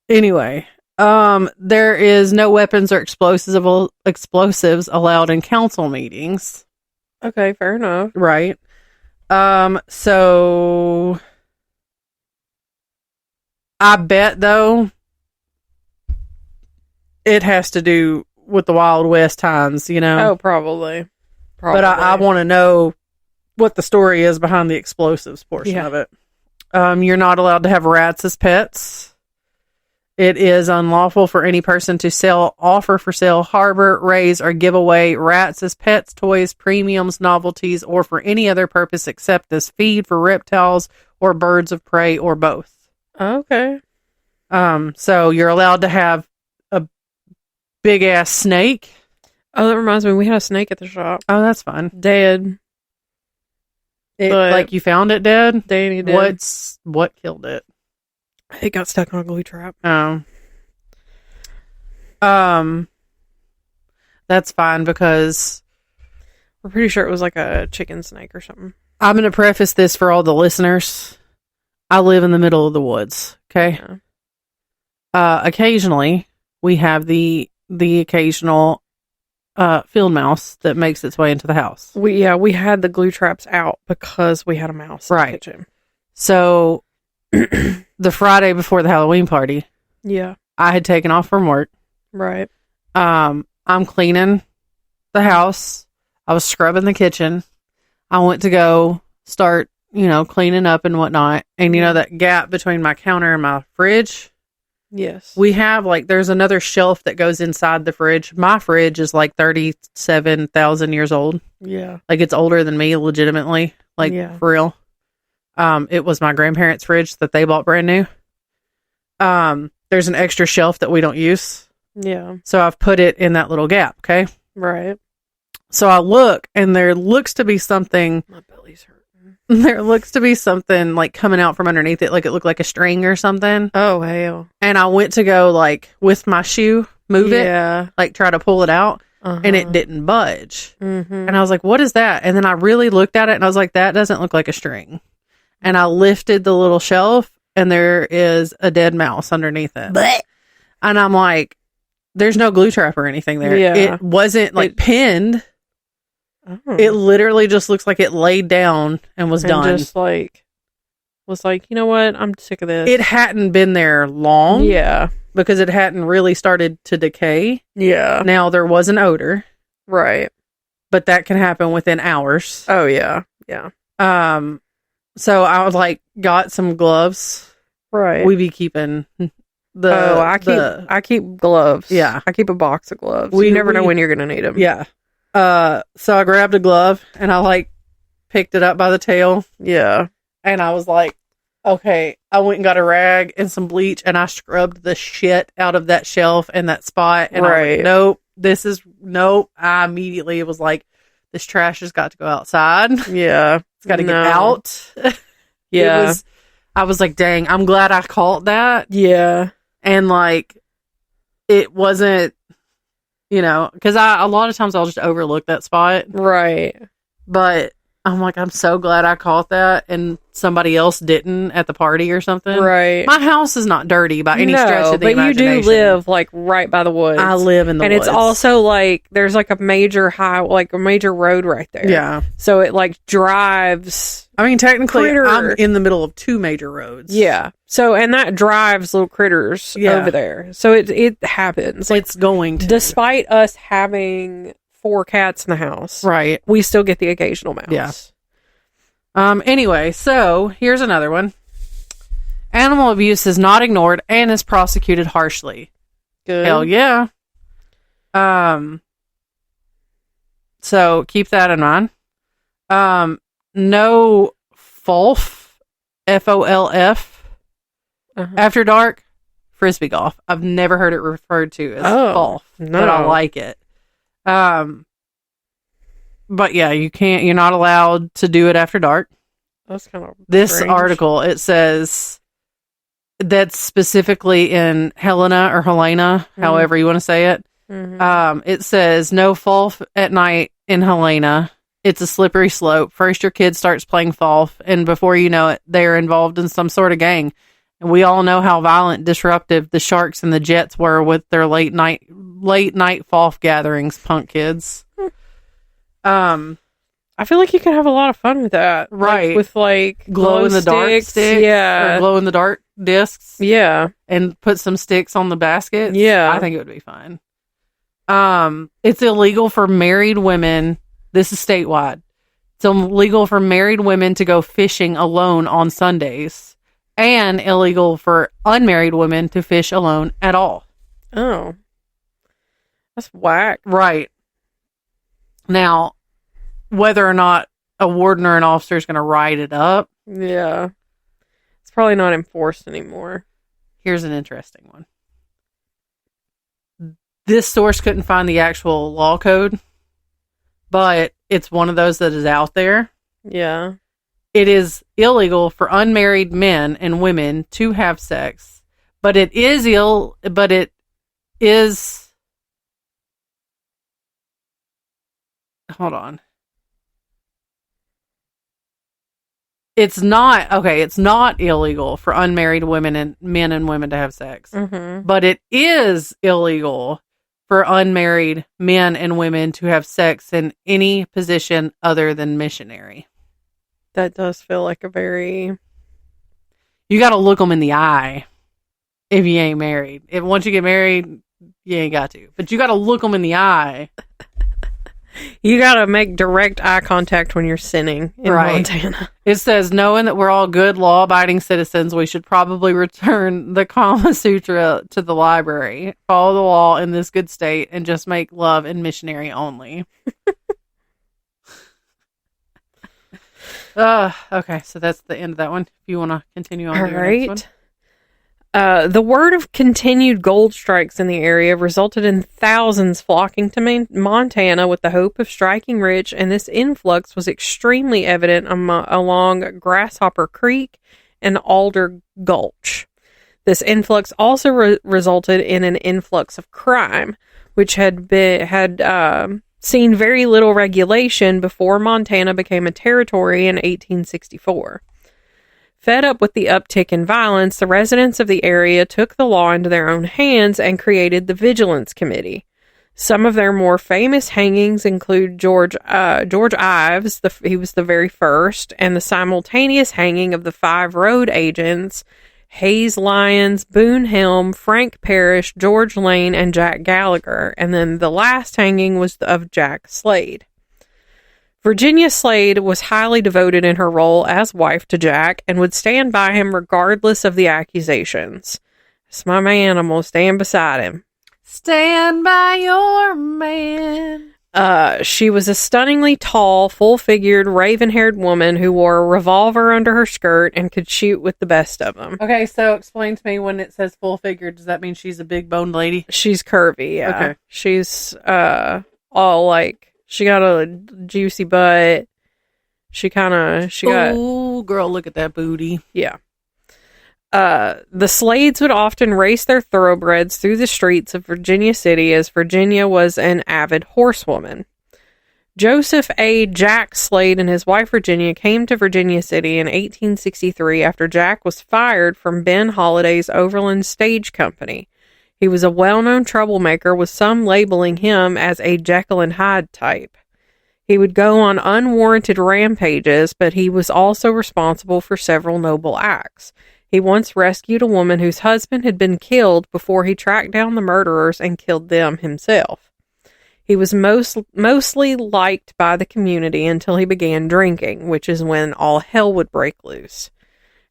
[SPEAKER 2] Anyway, there is no weapons or explosives allowed in council meetings.
[SPEAKER 1] Okay, fair enough.
[SPEAKER 2] Right. So I bet though it has to do with the Wild West times,
[SPEAKER 1] Oh, probably.
[SPEAKER 2] But I want to know what the story is behind the explosives portion of it. You're not allowed to have rats as pets. It is unlawful for any person to sell, offer for sale, harbor, raise, or give away rats as pets, toys, premiums, novelties, or for any other purpose except as feed for reptiles or birds of prey or both.
[SPEAKER 1] Okay.
[SPEAKER 2] So you're allowed to have a big ass snake.
[SPEAKER 1] Oh, that reminds me, we had a snake at the shop.
[SPEAKER 2] Oh, that's fine.
[SPEAKER 1] Dead.
[SPEAKER 2] Like you found it dead?
[SPEAKER 1] Danny did.
[SPEAKER 2] What killed it?
[SPEAKER 1] It got stuck on a glue trap.
[SPEAKER 2] Oh. That's fine because
[SPEAKER 1] We're pretty sure it was like a chicken snake or something.
[SPEAKER 2] I'm going to preface this for all the listeners. I live in the middle of the woods, okay?
[SPEAKER 1] Yeah.
[SPEAKER 2] Occasionally, we have the occasional field mouse that makes its way into the house.
[SPEAKER 1] We had the glue traps out because we had a mouse in the kitchen.
[SPEAKER 2] So, the Friday before the Halloween party,
[SPEAKER 1] Yeah.
[SPEAKER 2] I had taken off from work.
[SPEAKER 1] Right.
[SPEAKER 2] I'm cleaning the house. I was scrubbing the kitchen. I went to go start, cleaning up and whatnot. And that gap between my counter and my fridge?
[SPEAKER 1] Yes.
[SPEAKER 2] We have there's another shelf that goes inside the fridge. My fridge is 37,000 years old.
[SPEAKER 1] Yeah.
[SPEAKER 2] It's older than me, legitimately. For real. It was my grandparents' fridge that they bought brand new. There's an extra shelf that we don't use.
[SPEAKER 1] Yeah.
[SPEAKER 2] So I've put it in that little gap, okay?
[SPEAKER 1] Right.
[SPEAKER 2] So I look, and there looks to be something.
[SPEAKER 1] My belly's hurting.
[SPEAKER 2] There looks to be something coming out from underneath it, it looked like a string or something.
[SPEAKER 1] Oh, hell.
[SPEAKER 2] And I went to go with my shoe, move it, try to pull it out. and it didn't budge.
[SPEAKER 1] Mm-hmm.
[SPEAKER 2] And I was like, what is that? And then I really looked at it and I was like, that doesn't look like a string. And I lifted the little shelf and there is a dead mouse underneath it. And I'm like, there's no glue trap or anything there.
[SPEAKER 1] Yeah.
[SPEAKER 2] It wasn't like pinned.
[SPEAKER 1] Oh.
[SPEAKER 2] It literally just looks like it laid down and was done.
[SPEAKER 1] Just like, was like, you know what? I'm sick of this.
[SPEAKER 2] It hadn't been there long.
[SPEAKER 1] Yeah.
[SPEAKER 2] Because it hadn't really started to decay.
[SPEAKER 1] Yeah.
[SPEAKER 2] Now there was an odor.
[SPEAKER 1] Right.
[SPEAKER 2] But that can happen within hours.
[SPEAKER 1] Oh, yeah. Yeah.
[SPEAKER 2] So I was like, got some gloves.
[SPEAKER 1] Right.
[SPEAKER 2] We be keeping
[SPEAKER 1] I keep gloves.
[SPEAKER 2] Yeah.
[SPEAKER 1] I keep a box of gloves. You never know when you're going to need them.
[SPEAKER 2] Yeah. So I grabbed a glove and I like picked it up by the tail.
[SPEAKER 1] Yeah.
[SPEAKER 2] And I was like, okay, I went and got a rag and some bleach and I scrubbed the shit out of that shelf and that spot. And I was like, nope. I immediately was like, this trash has got to go outside.
[SPEAKER 1] Yeah.
[SPEAKER 2] It's got to get out.
[SPEAKER 1] Yeah.
[SPEAKER 2] I was like, dang, I'm glad I caught that.
[SPEAKER 1] Yeah.
[SPEAKER 2] And like, it wasn't, because a lot of times I'll just overlook that spot.
[SPEAKER 1] Right.
[SPEAKER 2] But I'm like, I'm so glad I caught that and somebody else didn't at the party or something.
[SPEAKER 1] Right.
[SPEAKER 2] My house is not dirty by any stretch of the imagination.
[SPEAKER 1] But you do live like right by the woods.
[SPEAKER 2] I live in the woods.
[SPEAKER 1] And it's also like, there's like a major road right there.
[SPEAKER 2] Yeah.
[SPEAKER 1] So it like drives.
[SPEAKER 2] I mean, technically,
[SPEAKER 1] critter.
[SPEAKER 2] I'm in the middle of two major roads.
[SPEAKER 1] Yeah. So, and that drives little critters over there. So it happens.
[SPEAKER 2] It's going to.
[SPEAKER 1] Despite us having 4 cats in the house.
[SPEAKER 2] Right.
[SPEAKER 1] We still get the occasional mouse.
[SPEAKER 2] Yeah. Anyway, so here's another one. Animal abuse is not ignored and is prosecuted harshly.
[SPEAKER 1] Good.
[SPEAKER 2] Hell yeah. So keep that in mind. No FOLF, FOLF, after dark, frisbee golf. I've never heard it referred to as FOLF, but I like it. But yeah, you're not allowed to do it after dark.
[SPEAKER 1] That's kind of
[SPEAKER 2] this
[SPEAKER 1] strange.
[SPEAKER 2] article. It says that's specifically in Helena, however you want to say it.
[SPEAKER 1] Mm-hmm.
[SPEAKER 2] It says no fall at night in Helena. It's a slippery slope. First, your kid starts playing fall, and before you know it, they're involved in some sort of gang. And we all know how violent, disruptive the Sharks and the Jets were with their late night fall gatherings. Punk kids.
[SPEAKER 1] I feel like you could have a lot of fun with that,
[SPEAKER 2] right?
[SPEAKER 1] Like, with like
[SPEAKER 2] glow in the dark sticks,
[SPEAKER 1] yeah,
[SPEAKER 2] or glow in the dark discs,
[SPEAKER 1] yeah,
[SPEAKER 2] and put some sticks on the basket.
[SPEAKER 1] Yeah,
[SPEAKER 2] I think it would be fun. It's illegal for married women. This is statewide. It's illegal for married women to go fishing alone on Sundays, and illegal for unmarried women to fish alone at all.
[SPEAKER 1] Oh, that's whack.
[SPEAKER 2] Right. Now, whether or not a warden or an officer is going to write it up.
[SPEAKER 1] Yeah. It's probably not enforced anymore.
[SPEAKER 2] Here's an interesting one. This source couldn't find the actual law code, but it's one of those that is out there.
[SPEAKER 1] Yeah.
[SPEAKER 2] It is illegal for unmarried men and women to have sex, but it is hold on. It's not illegal for unmarried women and men and women to have sex, but it is illegal for unmarried men and women to have sex in any position other than missionary.
[SPEAKER 1] That does feel like a very...
[SPEAKER 2] You got to look them in the eye if you ain't married. If once you get married, you ain't got to. But you got to look them in the eye.
[SPEAKER 1] You gotta make direct eye contact when you're sinning in Montana.
[SPEAKER 2] It says, knowing that we're all good, law-abiding citizens, we should probably return the Kama Sutra to the library, follow the law in this good state, and just make love and missionary only. Okay, so that's the end of that one. If you want to continue on.
[SPEAKER 1] All
[SPEAKER 2] to your
[SPEAKER 1] right.
[SPEAKER 2] next one.
[SPEAKER 1] The word of continued gold strikes in the area resulted in thousands flocking to Montana with the hope of striking rich, and this influx was extremely evident along Grasshopper Creek and Alder Gulch. This influx also resulted in an influx of crime. which had seen very little regulation before Montana became a territory in 1864. Fed up with the uptick in violence, the residents of the area took the law into their own hands and created the Vigilance Committee. Some of their more famous hangings include George Ives, he was the very first, and the simultaneous hanging of the 5 road agents, Hayes Lyons, Boone Helm, Frank Parrish, George Lane, and Jack Gallagher. And then the last hanging was of Jack Slade. Virginia Slade was highly devoted in her role as wife to Jack and would stand by him regardless of the accusations. It's my man, I'm going to stand beside him.
[SPEAKER 2] Stand by your man.
[SPEAKER 1] She was a stunningly tall, full-figured, raven-haired woman who wore a revolver under her skirt and could shoot with the best of them.
[SPEAKER 2] Okay, so explain to me, when it says full-figured, does that mean she's a big-boned lady?
[SPEAKER 1] She's curvy, yeah.
[SPEAKER 2] Okay.
[SPEAKER 1] She's, all like, she got a juicy butt.
[SPEAKER 2] Oh, girl, look at that booty.
[SPEAKER 1] Yeah. The Slades would often race their thoroughbreds through the streets of Virginia City, as Virginia was an avid horsewoman. Joseph A. Jack Slade and his wife Virginia came to Virginia City in 1863 after Jack was fired from Ben Holliday's Overland Stage Company. He was a well-known troublemaker, with some labeling him as a Jekyll and Hyde type. He would go on unwarranted rampages, but he was also responsible for several noble acts. He once rescued a woman whose husband had been killed before he tracked down the murderers and killed them himself. He was mostly liked by the community until he began drinking, which is when all hell would break loose.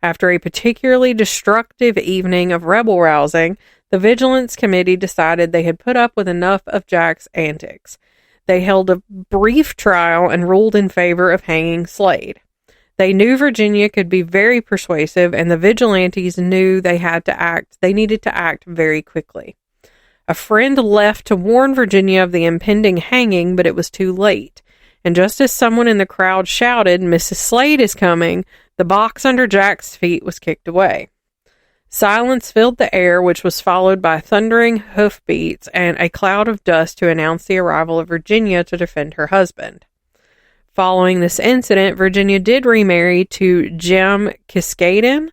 [SPEAKER 1] After a particularly destructive evening of rebel-rousing, the Vigilance Committee decided they had put up with enough of Jack's antics. They held a brief trial and ruled in favor of hanging Slade. They knew Virginia could be very persuasive, and the vigilantes knew they needed to act very quickly. A friend left to warn Virginia of the impending hanging, but it was too late. And just as someone in the crowd shouted, "Mrs. Slade is coming," the box under Jack's feet was kicked away. Silence filled the air, which was followed by thundering hoofbeats and a cloud of dust to announce the arrival of Virginia to defend her husband. Following this incident, Virginia did remarry to Jem Kiskaden,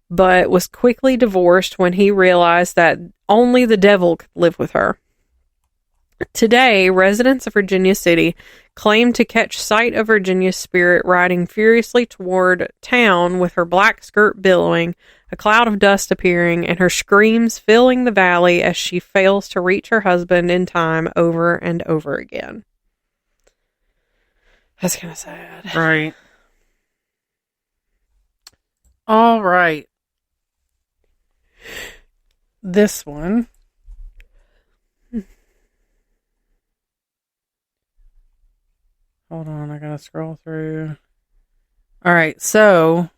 [SPEAKER 1] but was quickly divorced when he realized that only the devil could live with her. Today, residents of Virginia City claim to catch sight of Virginia's spirit riding furiously toward town, with her black skirt billowing, a cloud of dust appearing, and her screams filling the valley as she fails to reach her husband in time over and over again. That's kind of sad.
[SPEAKER 2] Right. All right. This one. Hold on, I gotta scroll through. All right, so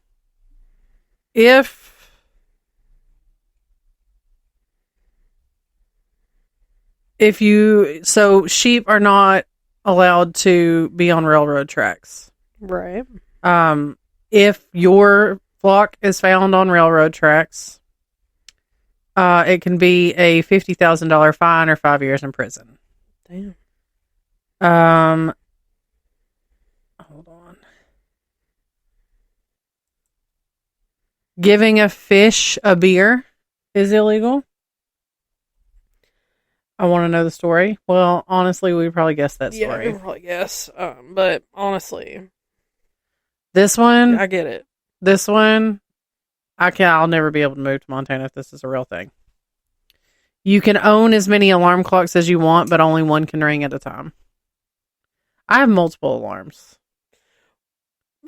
[SPEAKER 2] sheep are not allowed to be on railroad tracks.
[SPEAKER 1] Right.
[SPEAKER 2] If your flock is found on railroad tracks, it can be a $50,000 fine or 5 years in prison.
[SPEAKER 1] Damn.
[SPEAKER 2] Hold on. Giving a fish a beer is illegal. I want to know the story. Well, honestly, we probably guessed that story.
[SPEAKER 1] Yeah, we probably guess. But honestly,
[SPEAKER 2] this one,
[SPEAKER 1] I get it.
[SPEAKER 2] This one, I'll never be able to move to Montana if this is a real thing. You can own as many alarm clocks as you want, but only one can ring at a time. I have multiple alarms.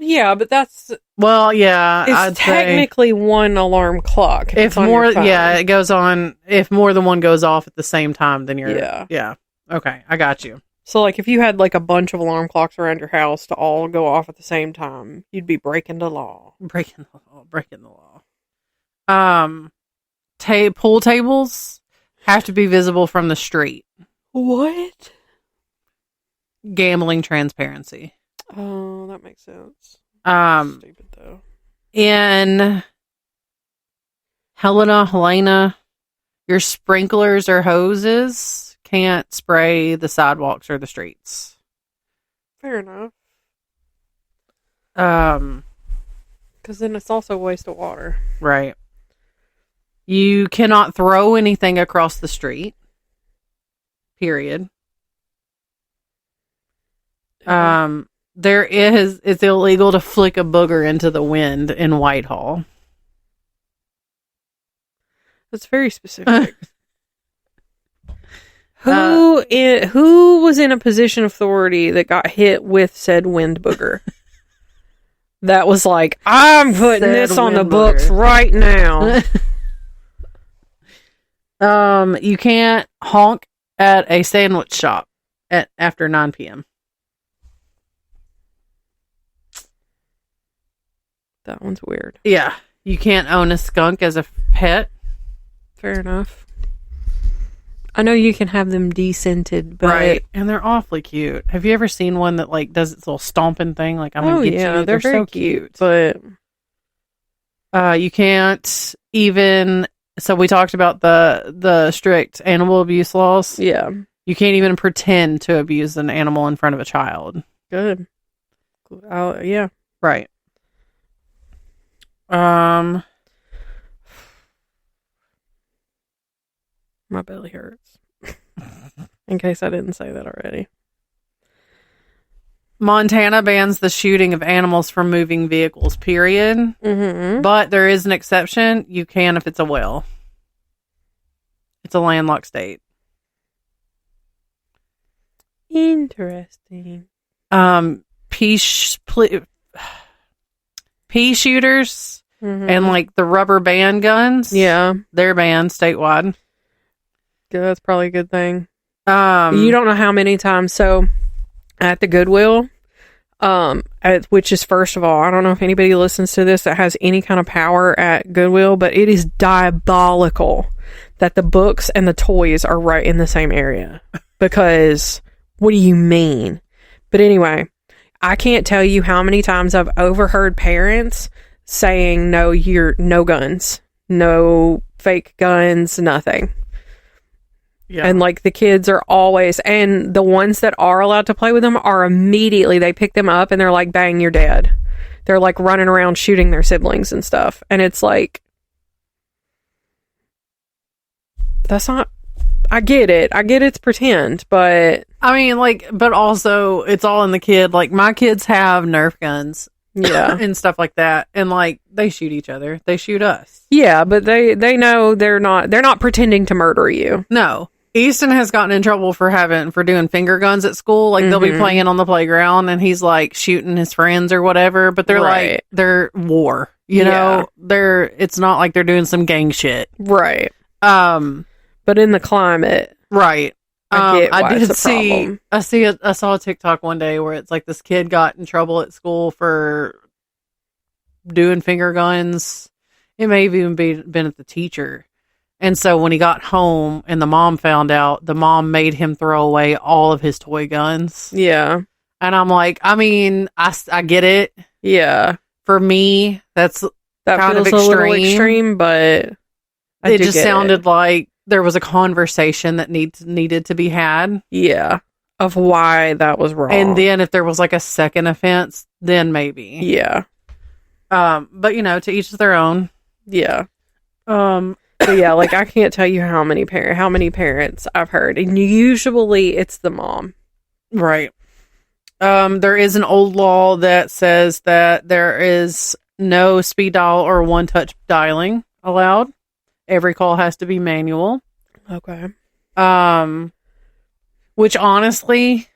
[SPEAKER 1] Yeah, but that's...
[SPEAKER 2] Well, yeah.
[SPEAKER 1] It's technically one alarm clock.
[SPEAKER 2] If more, it goes on. If more than one goes off at the same time, then you're... Yeah. Okay, I got you.
[SPEAKER 1] So, like, if you had, like, a bunch of alarm clocks around your house to all go off at the same time, you'd be breaking the law.
[SPEAKER 2] Breaking the law. Pool tables have to be visible from the street.
[SPEAKER 1] What?
[SPEAKER 2] Gambling transparency.
[SPEAKER 1] Oh, that makes sense.
[SPEAKER 2] Stupid though. In Helena, your sprinklers or hoses can't spray the sidewalks or the streets.
[SPEAKER 1] Fair enough.
[SPEAKER 2] Because
[SPEAKER 1] then it's also a waste of water.
[SPEAKER 2] Right. You cannot throw anything across the street. Period. It's illegal to flick a booger into the wind in Whitehall.
[SPEAKER 1] That's very specific. Who was in a position of authority that got hit with said wind booger? That was like, I'm putting this on the books right now.
[SPEAKER 2] You can't honk at a sandwich shop after 9 p.m.
[SPEAKER 1] That one's weird.
[SPEAKER 2] Yeah. You can't own a skunk as a pet.
[SPEAKER 1] Fair enough. I know you can have them descented, but...
[SPEAKER 2] Right. And they're awfully cute. Have you ever seen one that, like, does its little stomping thing? Like, I'm going to get you.
[SPEAKER 1] They're very so cute. But...
[SPEAKER 2] you can't even... So we talked about the strict animal abuse laws.
[SPEAKER 1] Yeah.
[SPEAKER 2] You can't even pretend to abuse an animal in front of a child.
[SPEAKER 1] Good. Yeah.
[SPEAKER 2] Right.
[SPEAKER 1] My belly hurts. In case I didn't say that already.
[SPEAKER 2] Montana bans the shooting of animals from moving vehicles, period.
[SPEAKER 1] Mm-hmm.
[SPEAKER 2] But there is an exception. You can if it's a well. It's a landlocked state.
[SPEAKER 1] Interesting.
[SPEAKER 2] Pea shooters and like the rubber band guns.
[SPEAKER 1] Yeah.
[SPEAKER 2] They're banned statewide.
[SPEAKER 1] Yeah, that's probably a good thing. You don't know how many times. So at the Goodwill, which is, first of all, I don't know if anybody listens to this that has any kind of power at Goodwill, but it is diabolical that the books and the toys are right in the same area. Because what do you mean? But anyway, I can't tell you how many times I've overheard parents saying, no guns, no fake guns, nothing. Yeah. And like the kids are always, and the ones that are allowed to play with them are immediately, they pick them up and they're like, bang, you're dead. They're like running around shooting their siblings and stuff. And it's like, that's not, I get it. It's pretend, but.
[SPEAKER 2] I mean, like, but also it's all in the kid. Like, my kids have Nerf guns.
[SPEAKER 1] Yeah.
[SPEAKER 2] And stuff like that. And like, they shoot each other. They shoot us.
[SPEAKER 1] Yeah, but they know they're not pretending to murder you.
[SPEAKER 2] No. Easton has gotten in trouble for doing finger guns at school. Like, they'll be playing on the playground and he's like shooting his friends or whatever, but they're like, they're war, you know, it's not like they're doing some gang shit.
[SPEAKER 1] Right. But in the climate.
[SPEAKER 2] Right. I saw a TikTok one day where it's like this kid got in trouble at school for doing finger guns. It may have even been at the teacher. And so when he got home and the mom found out, the mom made him throw away all of his toy guns.
[SPEAKER 1] Yeah.
[SPEAKER 2] And I'm like, I mean, I get it.
[SPEAKER 1] Yeah.
[SPEAKER 2] For me, that kind
[SPEAKER 1] feels
[SPEAKER 2] of extreme.
[SPEAKER 1] A little extreme, but
[SPEAKER 2] it just sounded like there was a conversation that needed to be had.
[SPEAKER 1] Yeah. Of why that was wrong.
[SPEAKER 2] And then if there was like a second offense, then maybe.
[SPEAKER 1] Yeah.
[SPEAKER 2] But you know, to each their own.
[SPEAKER 1] Yeah. But yeah, like I can't tell you how many parents I've heard, and usually it's the mom.
[SPEAKER 2] Right. There is an old law that says that there is no speed dial or one-touch dialing allowed. Every call has to be manual.
[SPEAKER 1] Okay.
[SPEAKER 2] Which honestly,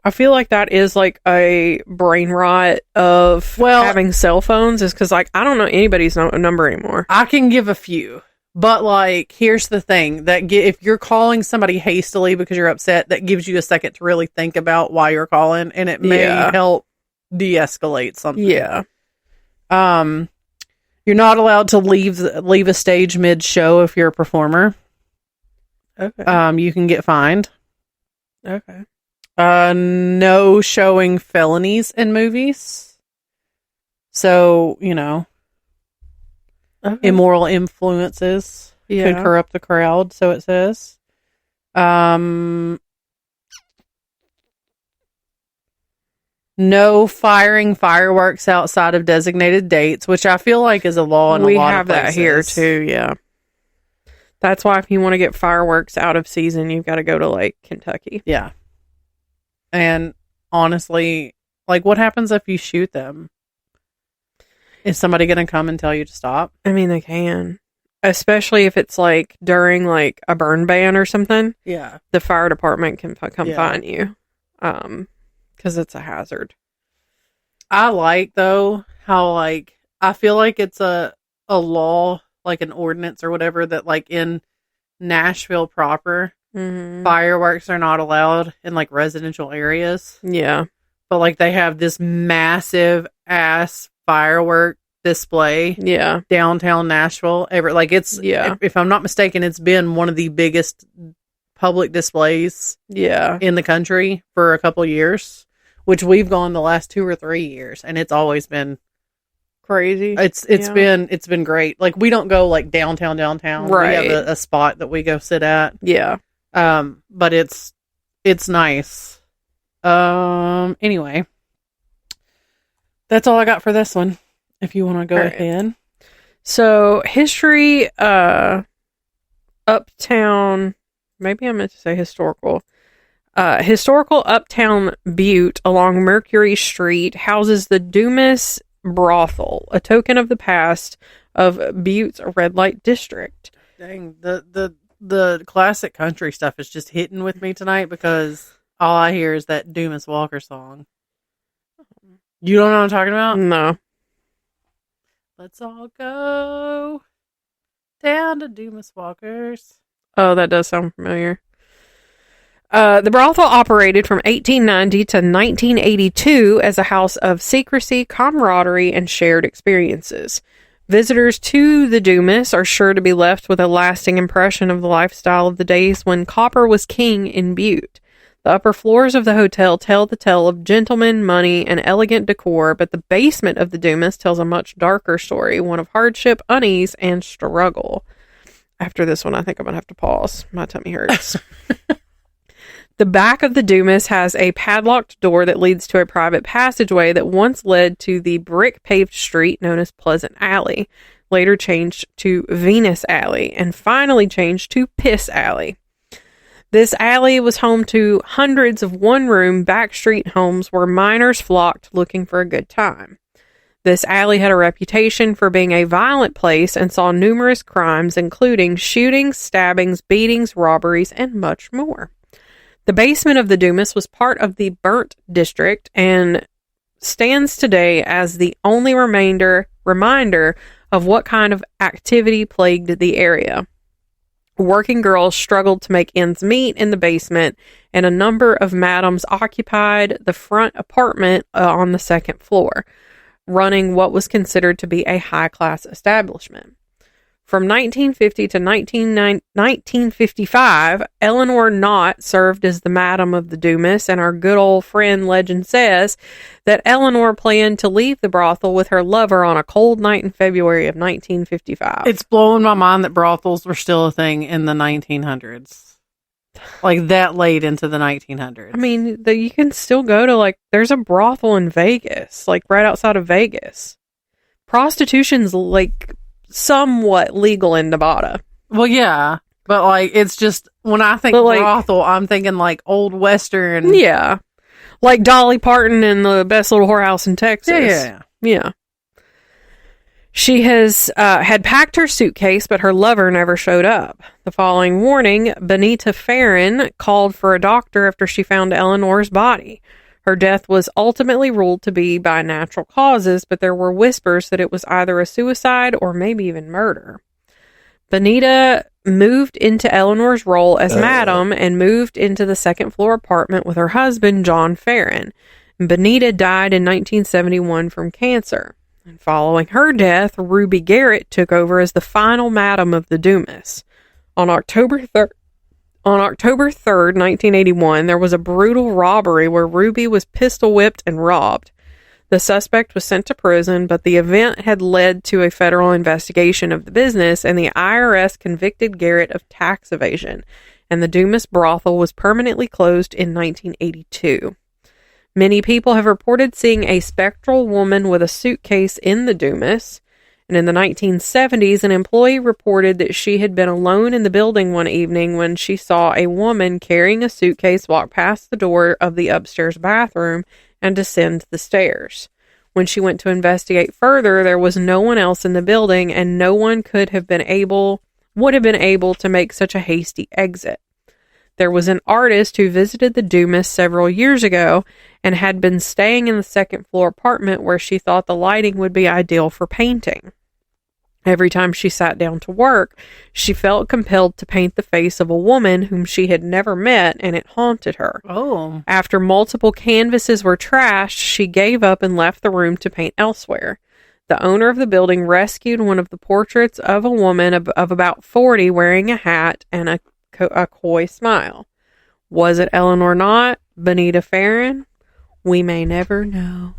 [SPEAKER 1] I feel like that is like a brain rot of having cell phones, is because like I don't know anybody's number anymore.
[SPEAKER 2] I can give a few, but like here's the thing that if you're calling somebody hastily because you're upset, that gives you a second to really think about why you're calling, and it may help de-escalate something.
[SPEAKER 1] Yeah.
[SPEAKER 2] You're not allowed to leave a stage mid-show if you're a performer.
[SPEAKER 1] Okay.
[SPEAKER 2] You can get fined.
[SPEAKER 1] Okay.
[SPEAKER 2] No showing felonies in movies. So, you know, immoral influences Could corrupt the crowd, so it says. No firing fireworks outside of designated dates, which I feel like is a law in a lot of places. We have that here
[SPEAKER 1] too, yeah. That's why if you want to get fireworks out of season, you've got to go to, like, Kentucky.
[SPEAKER 2] Yeah. And honestly, like, what happens if you shoot them? Is somebody going to come and tell you to stop?
[SPEAKER 1] I mean, they can. Especially if it's, like, during, like, a burn ban or something.
[SPEAKER 2] Yeah.
[SPEAKER 1] The fire department can come find you. Because it's a hazard.
[SPEAKER 2] I like, though, how, like, I feel like it's a law, like an ordinance or whatever, that, like, in Nashville proper, fireworks are not allowed in, like, residential areas.
[SPEAKER 1] Yeah.
[SPEAKER 2] But, like, they have this massive ass firework display.
[SPEAKER 1] Yeah.
[SPEAKER 2] Downtown Nashville. If I'm not mistaken, it's been one of the biggest public displays in the country for a couple years, which we've gone the last 2 or 3 years, and it's always been
[SPEAKER 1] crazy.
[SPEAKER 2] It's been great. Like, we don't go, like, downtown.
[SPEAKER 1] Right.
[SPEAKER 2] We have a spot that we go sit at.
[SPEAKER 1] Yeah.
[SPEAKER 2] But it's nice. Anyway, that's all I got for this one. If you want to go ahead.
[SPEAKER 1] So, history, uptown, maybe I meant to say historical. Historical Uptown Butte along Mercury Street houses the Dumas Brothel, a token of the past of Butte's red light district.
[SPEAKER 2] Dang, the classic country stuff is just hitting with me tonight because all I hear is that Dumas Walker song. You don't know what I'm talking about?
[SPEAKER 1] No.
[SPEAKER 2] Let's all go down to Dumas Walker's.
[SPEAKER 1] Oh, that does sound familiar. The brothel operated from 1890 to 1982 as a house of secrecy, camaraderie, and shared experiences. Visitors to the Dumas are sure to be left with a lasting impression of the lifestyle of the days when copper was king in Butte. The upper floors of the hotel tell the tale of gentlemen, money, and elegant decor, but the basement of the Dumas tells a much darker story, one of hardship, unease, and struggle. After this one, I think I'm going to have to pause. My tummy hurts. The back of the Dumas has a padlocked door that leads to a private passageway that once led to the brick-paved street known as Pleasant Alley, later changed to Venus Alley, and finally changed to Piss Alley. This alley was home to hundreds of one-room backstreet homes where miners flocked looking for a good time. This alley had a reputation for being a violent place and saw numerous crimes, including shootings, stabbings, beatings, robberies, and much more. The basement of the Dumas was part of the Burnt District and stands today as the only reminder of what kind of activity plagued the area. Working girls struggled to make ends meet in the basement, and a number of madams occupied the front apartment on the second floor, running what was considered to be a high-class establishment. From 1950 to 1955, Eleanor Knott served as the madam of the Dumas, and our good old friend legend says that Eleanor planned to leave the brothel with her lover on a cold night in February of 1955.
[SPEAKER 2] It's blowing my mind that brothels were still a thing in the 1900s. Like, that late into the 1900s.
[SPEAKER 1] I mean, you can still go to, like, there's a brothel in Vegas, like, right outside of Vegas. Prostitution's, like, somewhat legal in Nevada.
[SPEAKER 2] Well, yeah, but, like, it's just, when I think brothel, I'm thinking, like, old Western.
[SPEAKER 1] Yeah. Like Dolly Parton and the Best Little Whorehouse in Texas. Yeah. She had packed her suitcase, but her lover never showed up. The following morning, Benita Farron called for a doctor after she found Eleanor's body. Her death was ultimately ruled to be by natural causes, but there were whispers that it was either a suicide or maybe even murder. Benita moved into Eleanor's role as madam and moved into the second floor apartment with her husband, John Farron. Benita died in 1971 from cancer. And following her death, Ruby Garrett took over as the final madam of the Dumas. On October 3rd, 1981, there was a brutal robbery where Ruby was pistol whipped and robbed. The suspect was sent to prison, but the event had led to a federal investigation of the business, and the IRS convicted Garrett of tax evasion, and the Dumas brothel was permanently closed in 1982. Many people have reported seeing a spectral woman with a suitcase in the Dumas, and in the 1970s, an employee reported that she had been alone in the building one evening when she saw a woman carrying a suitcase walk past the door of the upstairs bathroom and descend the stairs. When she went to investigate further, there was no one else in the building, and no one would have been able to make such a hasty exit. There was an artist who visited the Dumas several years ago and had been staying in the second floor apartment where she thought the lighting would be ideal for painting. Every time she sat down to work, she felt compelled to paint the face of a woman whom she had never met, and it haunted her.
[SPEAKER 2] Oh.
[SPEAKER 1] After multiple canvases were trashed, she gave up and left the room to paint elsewhere. The owner of the building rescued one of the portraits of a woman of about 40 wearing a hat and a coy smile. Was it Eleanor Knott, Benita Farron? We may never know.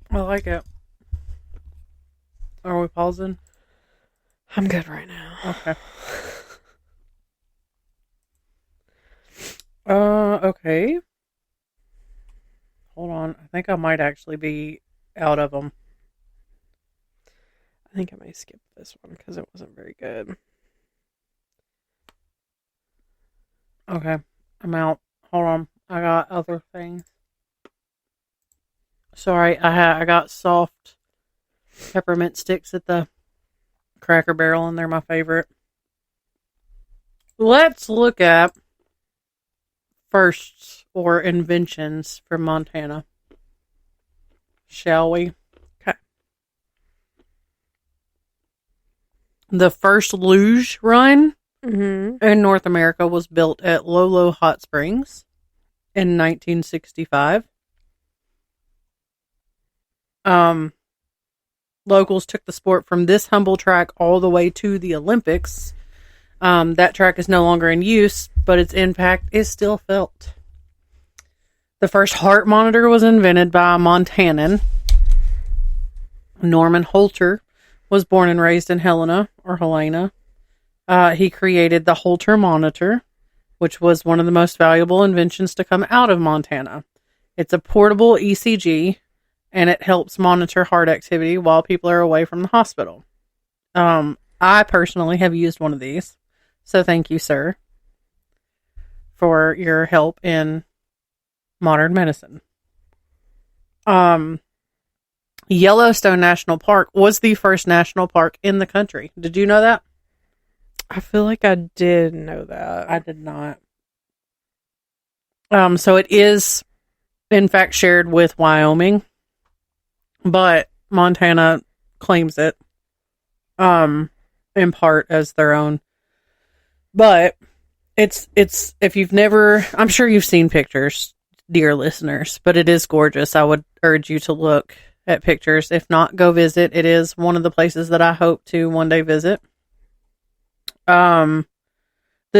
[SPEAKER 2] I like it. Are we pausing?
[SPEAKER 1] I'm good right now.
[SPEAKER 2] Okay. Okay. Hold on. I think I might actually be out of them.
[SPEAKER 1] I think I may skip this one because it wasn't very good.
[SPEAKER 2] Okay. I'm out. Hold on. I got other things. Sorry, I got soft peppermint sticks at the Cracker Barrel, and they're my favorite. Let's look at firsts or inventions from Montana. Shall we?
[SPEAKER 1] Okay.
[SPEAKER 2] The first luge run
[SPEAKER 1] Mm-hmm.
[SPEAKER 2] in North America was built at Lolo Hot Springs in 1965. Locals took the sport from this humble track all the way to the Olympics. That track is no longer in use, but its impact is still felt. The first heart monitor was invented by a Montanan. Norman Holter was born and raised in Helena. He created the Holter monitor, which was one of the most valuable inventions to come out of Montana. It's a portable ECG, and it helps monitor heart activity while people are away from the hospital. I personally have used one of these, so thank you, sir, for your help in modern medicine. Yellowstone National Park was the first national park in the country. Did you know that?
[SPEAKER 1] I feel like I did know that.
[SPEAKER 2] I did not. So it is, in fact, shared with Wyoming, but Montana claims it, in part as their own. But it's if you've never, I'm sure you've seen pictures, dear listeners, but it is gorgeous. I would urge you to look at pictures. If not, go visit. It is one of the places that I hope to one day visit. The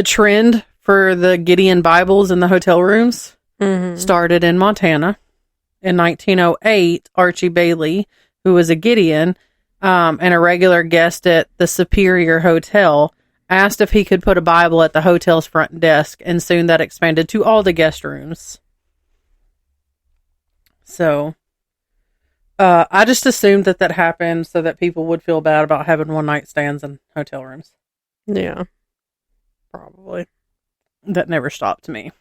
[SPEAKER 2] trend for the Gideon Bibles in the hotel rooms started in Montana. In 1908, Archie Bailey, who was a Gideon and a regular guest at the Superior Hotel, asked if he could put a Bible at the hotel's front desk, and soon that expanded to all the guest rooms. So, I just assumed that happened so that people would feel bad about having one-night stands in hotel rooms.
[SPEAKER 1] Yeah, probably.
[SPEAKER 2] That never stopped me.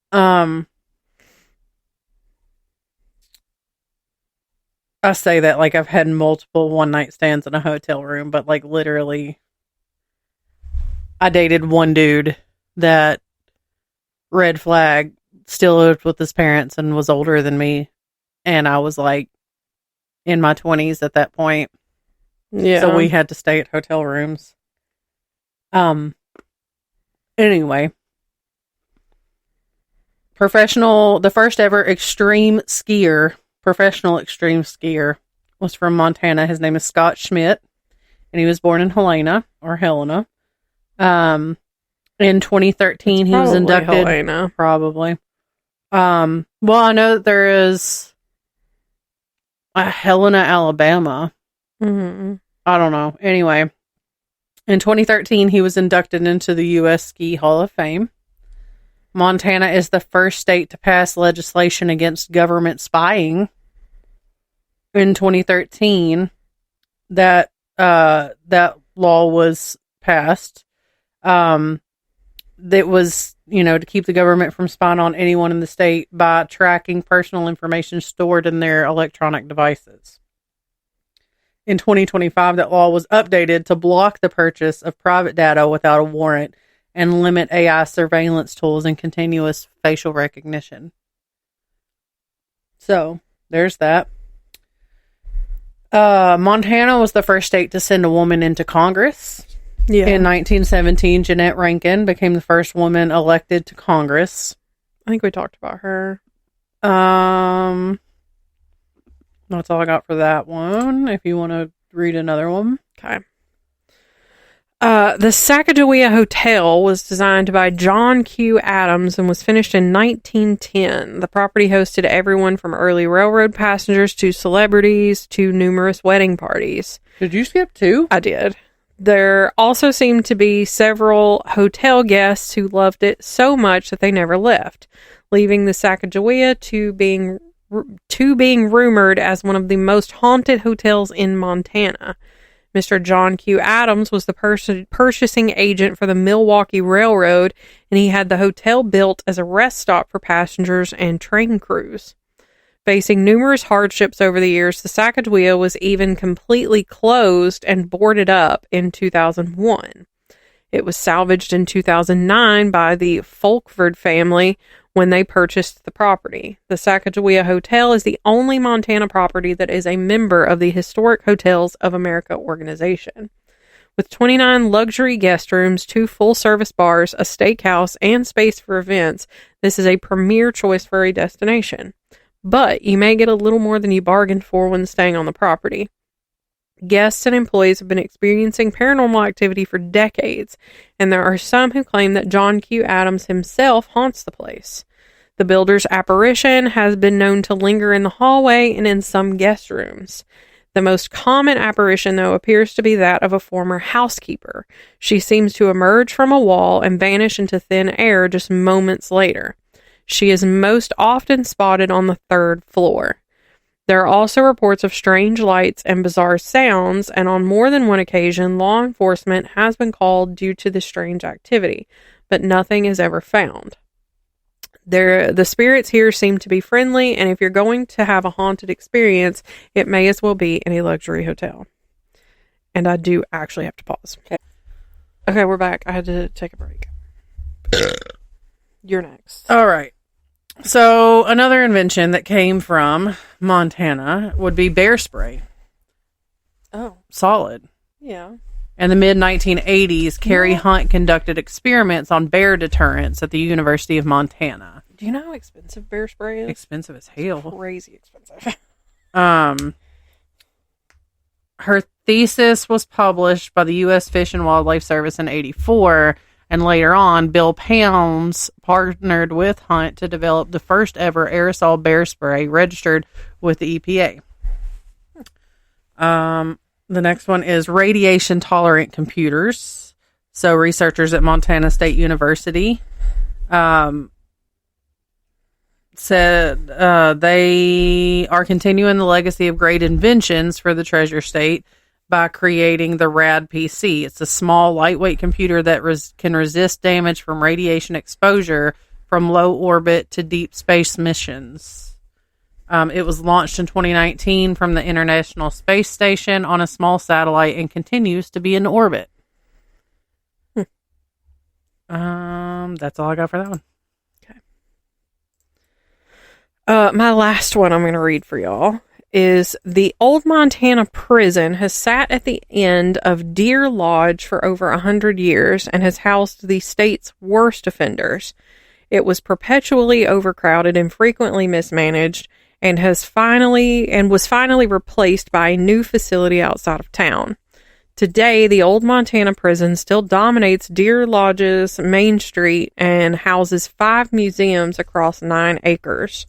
[SPEAKER 2] I say that like I've had multiple one-night stands in a hotel room, but like literally, I dated one dude that, red flag, still lived with his parents and was older than me, and I was like in my 20s at that point.
[SPEAKER 1] Yeah.
[SPEAKER 2] So we had to stay at hotel rooms. Anyway, the first ever professional extreme skier was from Montana. His name is Scott Schmidt, and he was born in Helena. In 2013, he was inducted.
[SPEAKER 1] Helena.
[SPEAKER 2] Probably. Well, I know that there is a Helena, Alabama.
[SPEAKER 1] Mm-hmm.
[SPEAKER 2] I don't know. Anyway, in 2013, he was inducted into the U.S. Ski Hall of Fame. Montana is the first state to pass legislation against government spying. In 2013, that law was passed. That was, to keep the government from spying on anyone in the state by tracking personal information stored in their electronic devices. In 2025, that law was updated to block the purchase of private data without a warrant and limit AI surveillance tools and continuous facial recognition. So, there's that. Montana was the first state to send a woman into Congress.
[SPEAKER 1] Yeah.
[SPEAKER 2] In 1917, Jeanette Rankin became the first woman elected to Congress.
[SPEAKER 1] I think we talked about her.
[SPEAKER 2] That's all I got for that one. If you want to read another one.
[SPEAKER 1] Okay. The Sacagawea Hotel was designed by John Q. Adams and was finished in 1910. The property hosted everyone from early railroad passengers to celebrities to numerous wedding parties.
[SPEAKER 2] Did you skip 2?
[SPEAKER 1] I did. There also seemed to be several hotel guests who loved it so much that they never left, leaving the Sacagawea to being rumored as one of the most haunted hotels in Montana. Mr. John Q. Adams was the purchasing agent for the Milwaukee Railroad, and he had the hotel built as a rest stop for passengers and train crews. Facing numerous hardships over the years, the Sacagawea was even completely closed and boarded up in 2001. It was salvaged in 2009 by the Folkford family when they purchased the property. The Sacagawea Hotel is the only Montana property that is a member of the Historic Hotels of America organization. With 29 luxury guest rooms, 2 full-service bars, a steakhouse, and space for events, this is a premier choice for a destination. But you may get a little more than you bargained for when staying on the property. Guests and employees have been experiencing paranormal activity for decades, and there are some who claim that John Q. Adams himself haunts the place. The builder's apparition has been known to linger in the hallway and in some guest rooms. The most common apparition, though, appears to be that of a former housekeeper. She seems to emerge from a wall and vanish into thin air just moments later. She is most often spotted on the 3rd floor. There are also reports of strange lights and bizarre sounds, and on more than one occasion, law enforcement has been called due to the strange activity, but nothing is ever found. The spirits here seem to be friendly, and if you're going to have a haunted experience, it may as well be in a luxury hotel. And I do actually have to pause. Okay, we're back. I had to take a break. You're next.
[SPEAKER 2] All right. So, another invention that came from Montana would be bear spray.
[SPEAKER 1] Oh.
[SPEAKER 2] Solid.
[SPEAKER 1] Yeah.
[SPEAKER 2] In the mid-1980s, Carrie Hunt conducted experiments on bear deterrents at the University of Montana.
[SPEAKER 1] Do you know how expensive bear spray is?
[SPEAKER 2] Expensive as hell.
[SPEAKER 1] Crazy expensive.
[SPEAKER 2] Her thesis was published by the U.S. Fish and Wildlife Service in 1984, and later on, Bill Pounds partnered with Hunt to develop the first ever aerosol bear spray registered with the EPA. The next one is radiation-tolerant computers. So researchers at Montana State University said they are continuing the legacy of great inventions for the Treasure State by creating the RAD PC. It's a small, lightweight computer that can resist damage from radiation exposure from low orbit to deep space missions. It was launched in 2019 from the International Space Station on a small satellite and continues to be in orbit. That's all I got for that one.
[SPEAKER 1] Okay. My last one I'm going to read for y'all is the Old Montana Prison has sat at the end of Deer Lodge for over 100 years and has housed the state's worst offenders. It was perpetually overcrowded and frequently mismanaged, and was finally replaced by a new facility outside of town. Today, the old Montana prison still dominates Deer Lodge's Main Street and houses 5 museums across 9 acres.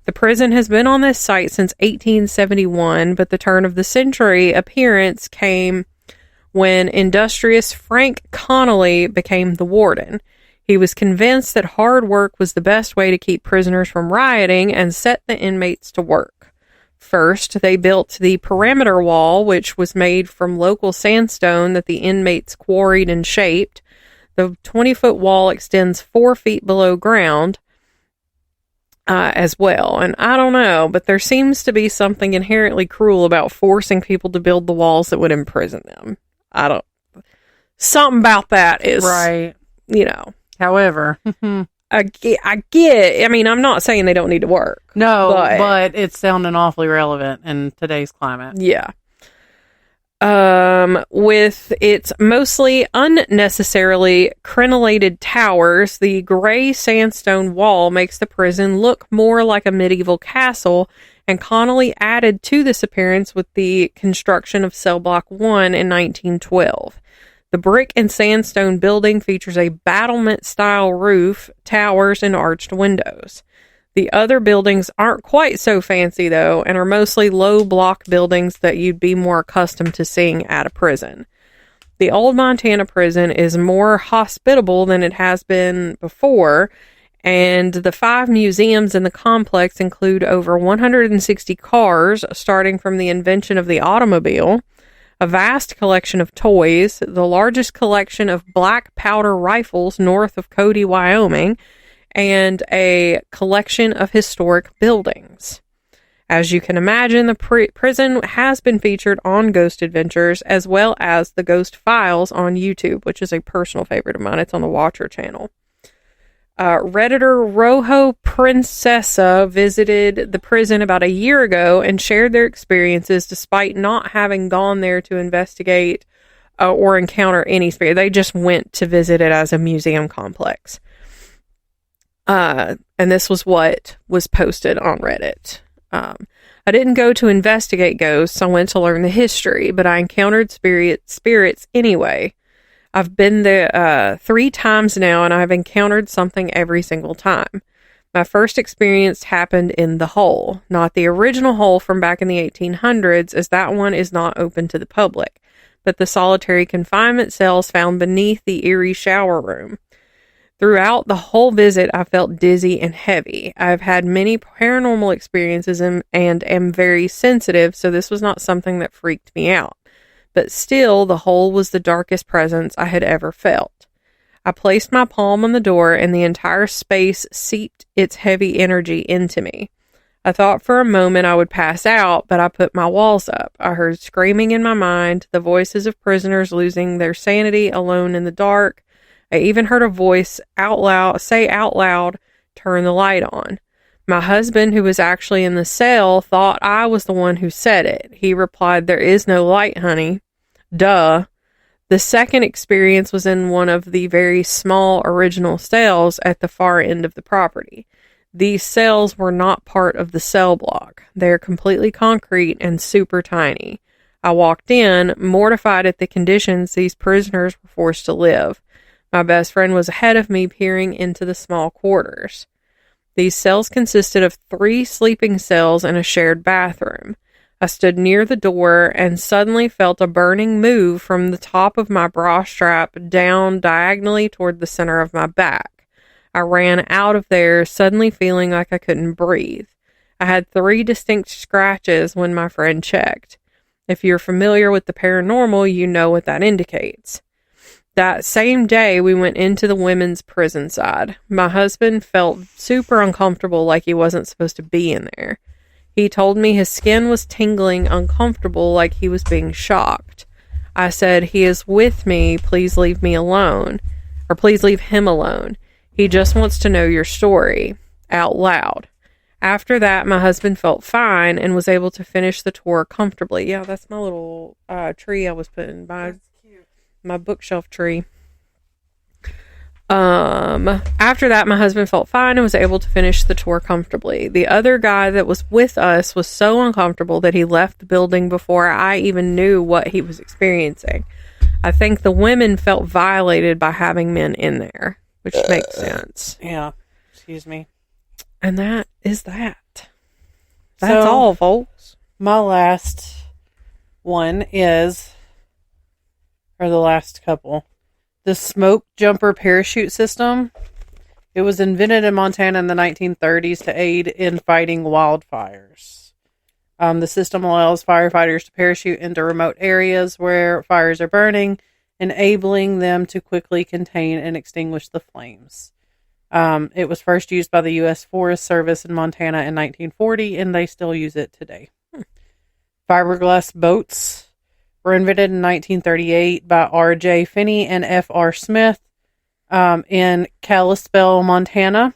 [SPEAKER 1] The prison has been on this site since 1871, but the turn of the century appearance came when industrious Frank Connolly became the warden. He was convinced that hard work was the best way to keep prisoners from rioting and set the inmates to work. First, they built the perimeter wall, which was made from local sandstone that the inmates quarried and shaped. The 20-foot wall extends 4 feet below ground as well. And I don't know, but there seems to be something inherently cruel about forcing people to build the walls that would imprison them. Something about that is,
[SPEAKER 2] right.
[SPEAKER 1] However, I get, I mean, I'm not saying they don't need to work.
[SPEAKER 2] No, but it's sounding awfully relevant in today's climate.
[SPEAKER 1] Yeah. With its mostly unnecessarily crenellated towers, the gray sandstone wall makes the prison look more like a medieval castle, and Connolly added to this appearance with the construction of Cell Block 1 in 1912. The brick and sandstone building features a battlement-style roof, towers, and arched windows. The other buildings aren't quite so fancy, though, and are mostly low-block buildings that you'd be more accustomed to seeing at a prison. The old Montana prison is more hospitable than it has been before, and the 5 museums in the complex include over 160 cars, starting from the invention of the automobile, a vast collection of toys, the largest collection of black powder rifles north of Cody, Wyoming, and a collection of historic buildings. As you can imagine, the prison has been featured on Ghost Adventures, as well as the Ghost Files on YouTube, which is a personal favorite of mine. It's on the Watcher channel. Redditor Rojo Princesa visited the prison about a year ago and shared their experiences despite not having gone there to investigate or encounter any spirit. They just went to visit it as a museum complex. And this was what was posted on Reddit. I didn't go to investigate ghosts. I went to learn the history, but I encountered spirits anyway. I've been there 3 times now, and I've encountered something every single time. My first experience happened in the hole, not the original hole from back in the 1800s, as that one is not open to the public, but the solitary confinement cells found beneath the eerie shower room. Throughout the whole visit, I felt dizzy and heavy. I've had many paranormal experiences and am very sensitive, so this was not something that freaked me out. But still, the hole was the darkest presence I had ever felt. I placed my palm on the door, and the entire space seeped its heavy energy into me. I thought for a moment I would pass out, but I put my walls up. I heard screaming in my mind, the voices of prisoners losing their sanity alone in the dark. I even heard a voice say out loud, "Turn the light on." My husband, who was actually in the cell, thought I was the one who said it. He replied, "There is no light, honey." Duh. The second experience was in one of the very small original cells at the far end of the property. These cells were not part of the cell block. They're completely concrete and super tiny. I walked in, mortified at the conditions these prisoners were forced to live. My best friend was ahead of me, peering into the small quarters. These cells consisted of 3 sleeping cells and a shared bathroom. I stood near the door and suddenly felt a burning move from the top of my bra strap down diagonally toward the center of my back. I ran out of there, suddenly feeling like I couldn't breathe. I had 3 distinct scratches when my friend checked. If you're familiar with the paranormal, you know what that indicates. That same day, we went into the women's prison side. My husband felt super uncomfortable, like he wasn't supposed to be in there. He told me his skin was tingling, uncomfortable, like he was being shocked. I said, "He is with me. Please leave me alone." Or please leave him alone. "He just wants to know your story." Out loud. After that, my husband felt fine and was able to finish the tour comfortably. Yeah, that's my little tree I was putting by. My bookshelf tree. After that, my husband felt fine and was able to finish the tour comfortably. The other guy that was with us was so uncomfortable that he left the building before I even knew what he was experiencing. I think the women felt violated by having men in there, which makes sense.
[SPEAKER 2] Yeah. Excuse me.
[SPEAKER 1] And that is that. That's all, folks.
[SPEAKER 2] My last one is, or the last couple, the smoke jumper parachute system. It was invented in Montana in the 1930s to aid in fighting wildfires. The system allows firefighters to parachute into remote areas where fires are burning, enabling them to quickly contain and extinguish the flames. It was first used by the U.S. Forest Service in Montana in 1940, and they still use it today. Fiberglass boats were invented in 1938 by R.J. Finney and F.R. Smith in Kalispell, Montana.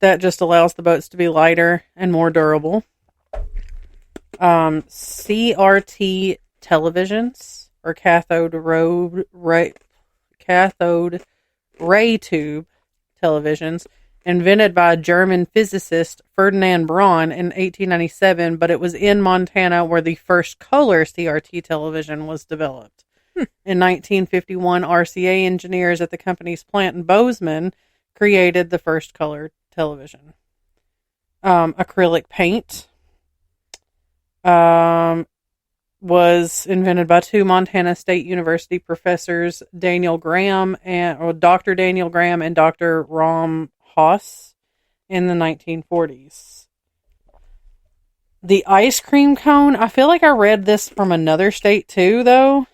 [SPEAKER 2] That just allows the boats to be lighter and more durable. CRT televisions, or cathode ray tube televisions, invented by a German physicist Ferdinand Braun in 1897, but it was in Montana where the first color CRT television was developed. In 1951, RCA engineers at the company's plant in Bozeman created the first color television. Acrylic paint was invented by two Montana State University professors, Dr. Daniel Graham and Dr. Ram Haas, in the 1940s. The ice cream cone, I feel like I read this from another state too, though.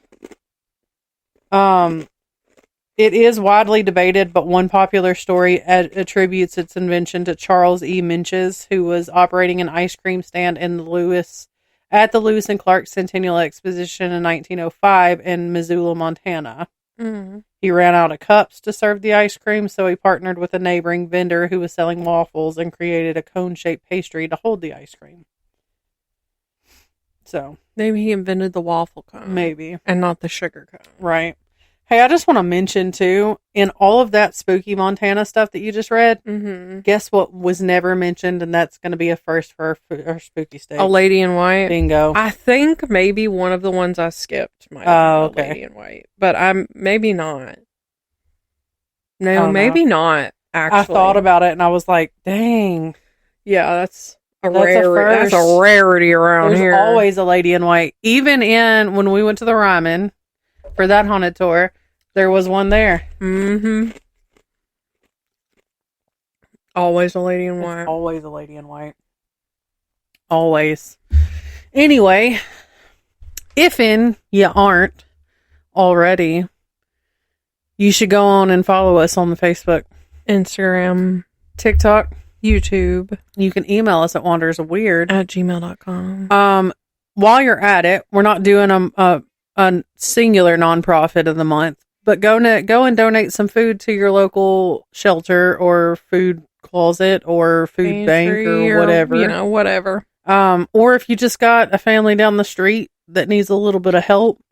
[SPEAKER 2] It is widely debated, but one popular story attributes its invention to Charles E. Minches, who was operating an ice cream stand at the Lewis and Clark Centennial Exposition in 1905 in Missoula, Montana. Mm-hmm. He ran out of cups to serve the ice cream, so he partnered with a neighboring vendor who was selling waffles and created a cone-shaped pastry to hold the ice cream. So
[SPEAKER 1] maybe he invented the waffle cone.
[SPEAKER 2] Maybe.
[SPEAKER 1] And not the sugar cone.
[SPEAKER 2] Right. Hey, I just want to mention, too, in all of that spooky Montana stuff that you just read, guess what was never mentioned, and that's going to be a first for our spooky state?
[SPEAKER 1] A Lady in White.
[SPEAKER 2] Bingo.
[SPEAKER 1] I think maybe one of the ones I skipped might have been a Lady in White, but I'm maybe not. No, maybe not, actually.
[SPEAKER 2] I thought about it, and I was like, dang.
[SPEAKER 1] Yeah, that's a rarity around here.
[SPEAKER 2] There's always a Lady in White. Even when we went to the Ryman for that haunted tour, there was one there.
[SPEAKER 1] Mm-hmm. Always a Lady in White.
[SPEAKER 2] Always a Lady in White. Always. Anyway, if you aren't already, you should go on and follow us on the Facebook,
[SPEAKER 1] Instagram,
[SPEAKER 2] TikTok,
[SPEAKER 1] YouTube.
[SPEAKER 2] You can email us at wandersofweird@gmail.com. While you're at it, we're not doing a singular nonprofit of the month, but go and donate some food to your local shelter or food closet or food bank or whatever.
[SPEAKER 1] Whatever.
[SPEAKER 2] Or if you just got a family down the street that needs a little bit of help,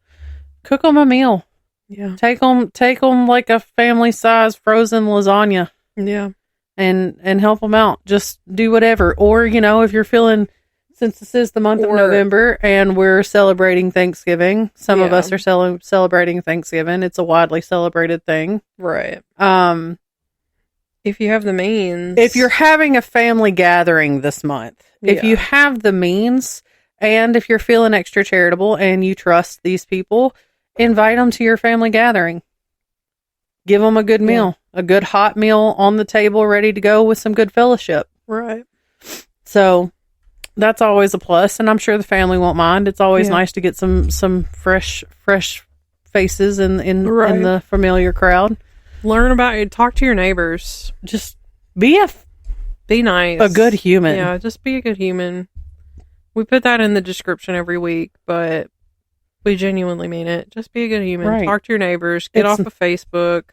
[SPEAKER 2] cook them a meal.
[SPEAKER 1] Yeah.
[SPEAKER 2] Take them like a family size frozen lasagna.
[SPEAKER 1] Yeah.
[SPEAKER 2] And help them out. Just do whatever. Or, if you're feeling, since this is the month of November and we're celebrating Thanksgiving, some of us are celebrating Thanksgiving. It's a widely celebrated thing.
[SPEAKER 1] Right. If you have the means.
[SPEAKER 2] If you're having a family gathering this month, if you have the means, and if you're feeling extra charitable and you trust these people, invite them to your family gathering. Give them a good meal, a good hot meal on the table, ready to go with some good fellowship.
[SPEAKER 1] Right.
[SPEAKER 2] So that's always a plus, and I'm sure the family won't mind. It's always nice to get some fresh faces in the familiar crowd.
[SPEAKER 1] Learn about it. Talk to your neighbors.
[SPEAKER 2] Just be
[SPEAKER 1] nice.
[SPEAKER 2] A good human.
[SPEAKER 1] Yeah, just be a good human. We put that in the description every week, but we genuinely mean it. Just be a good human.
[SPEAKER 2] Right.
[SPEAKER 1] Talk to your neighbors. Get off of Facebook.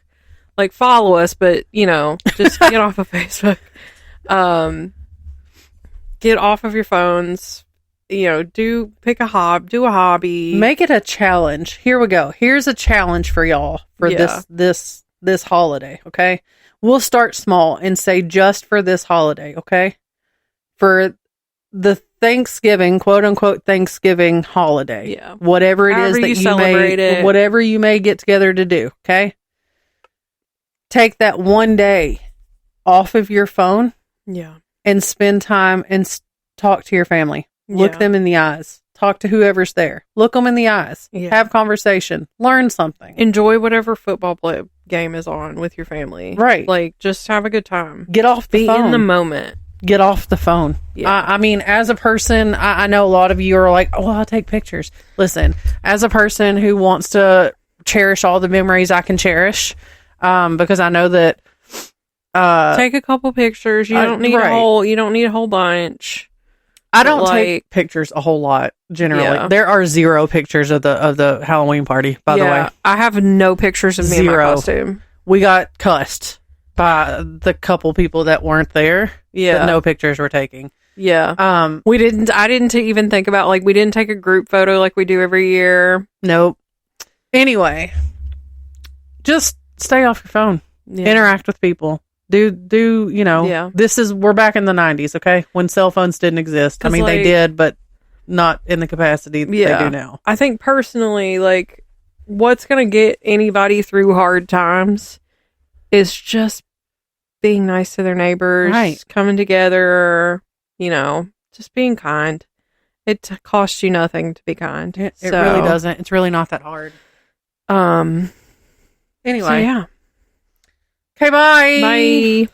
[SPEAKER 1] Like, follow us, but, just get off of Facebook. Get off of your phones. do a hobby.
[SPEAKER 2] Make it a challenge. Here we go. Here's a challenge for y'all for this holiday, okay? We'll start small and say just for this holiday, okay? For the Thanksgiving, quote unquote Thanksgiving holiday.
[SPEAKER 1] Yeah.
[SPEAKER 2] Whatever it is that whatever you may get together to do, okay? Take that one day off of your phone.
[SPEAKER 1] Yeah.
[SPEAKER 2] And spend time and talk to your family. Look them in the eyes. Talk to whoever's there. Look them in the eyes. Yeah. Have conversation. Learn something.
[SPEAKER 1] Enjoy whatever football game is on with your family.
[SPEAKER 2] Right.
[SPEAKER 1] Like, just have a good time.
[SPEAKER 2] Get off the phone.
[SPEAKER 1] Be in the moment.
[SPEAKER 2] Get off the phone. Yeah. I mean, as a person, I know a lot of you are like, oh, I'll take pictures. Listen, as a person who wants to cherish all the memories I can cherish, because I know that
[SPEAKER 1] take a couple pictures. You don't need a whole bunch.
[SPEAKER 2] I don't take pictures a whole lot generally. Yeah. There are 0 pictures of the Halloween party, by the way.
[SPEAKER 1] I have no pictures of me in my costume.
[SPEAKER 2] We got cussed by the couple people that weren't there. Yeah. That no pictures were taking.
[SPEAKER 1] Yeah. I didn't even think about, like, we didn't take a group photo like we do every year.
[SPEAKER 2] Nope. Anyway, just stay off your phone. Yeah. Interact with people. We're back in the 90s, okay? When cell phones didn't exist. I mean, they did, but not in the capacity they do now.
[SPEAKER 1] I think personally, like, what's going to get anybody through hard times is just being nice to their neighbors, coming together, just being kind. It costs you nothing to be kind.
[SPEAKER 2] It really doesn't. It's really not that hard.
[SPEAKER 1] Anyway.
[SPEAKER 2] So, yeah. Okay, bye.
[SPEAKER 1] Bye.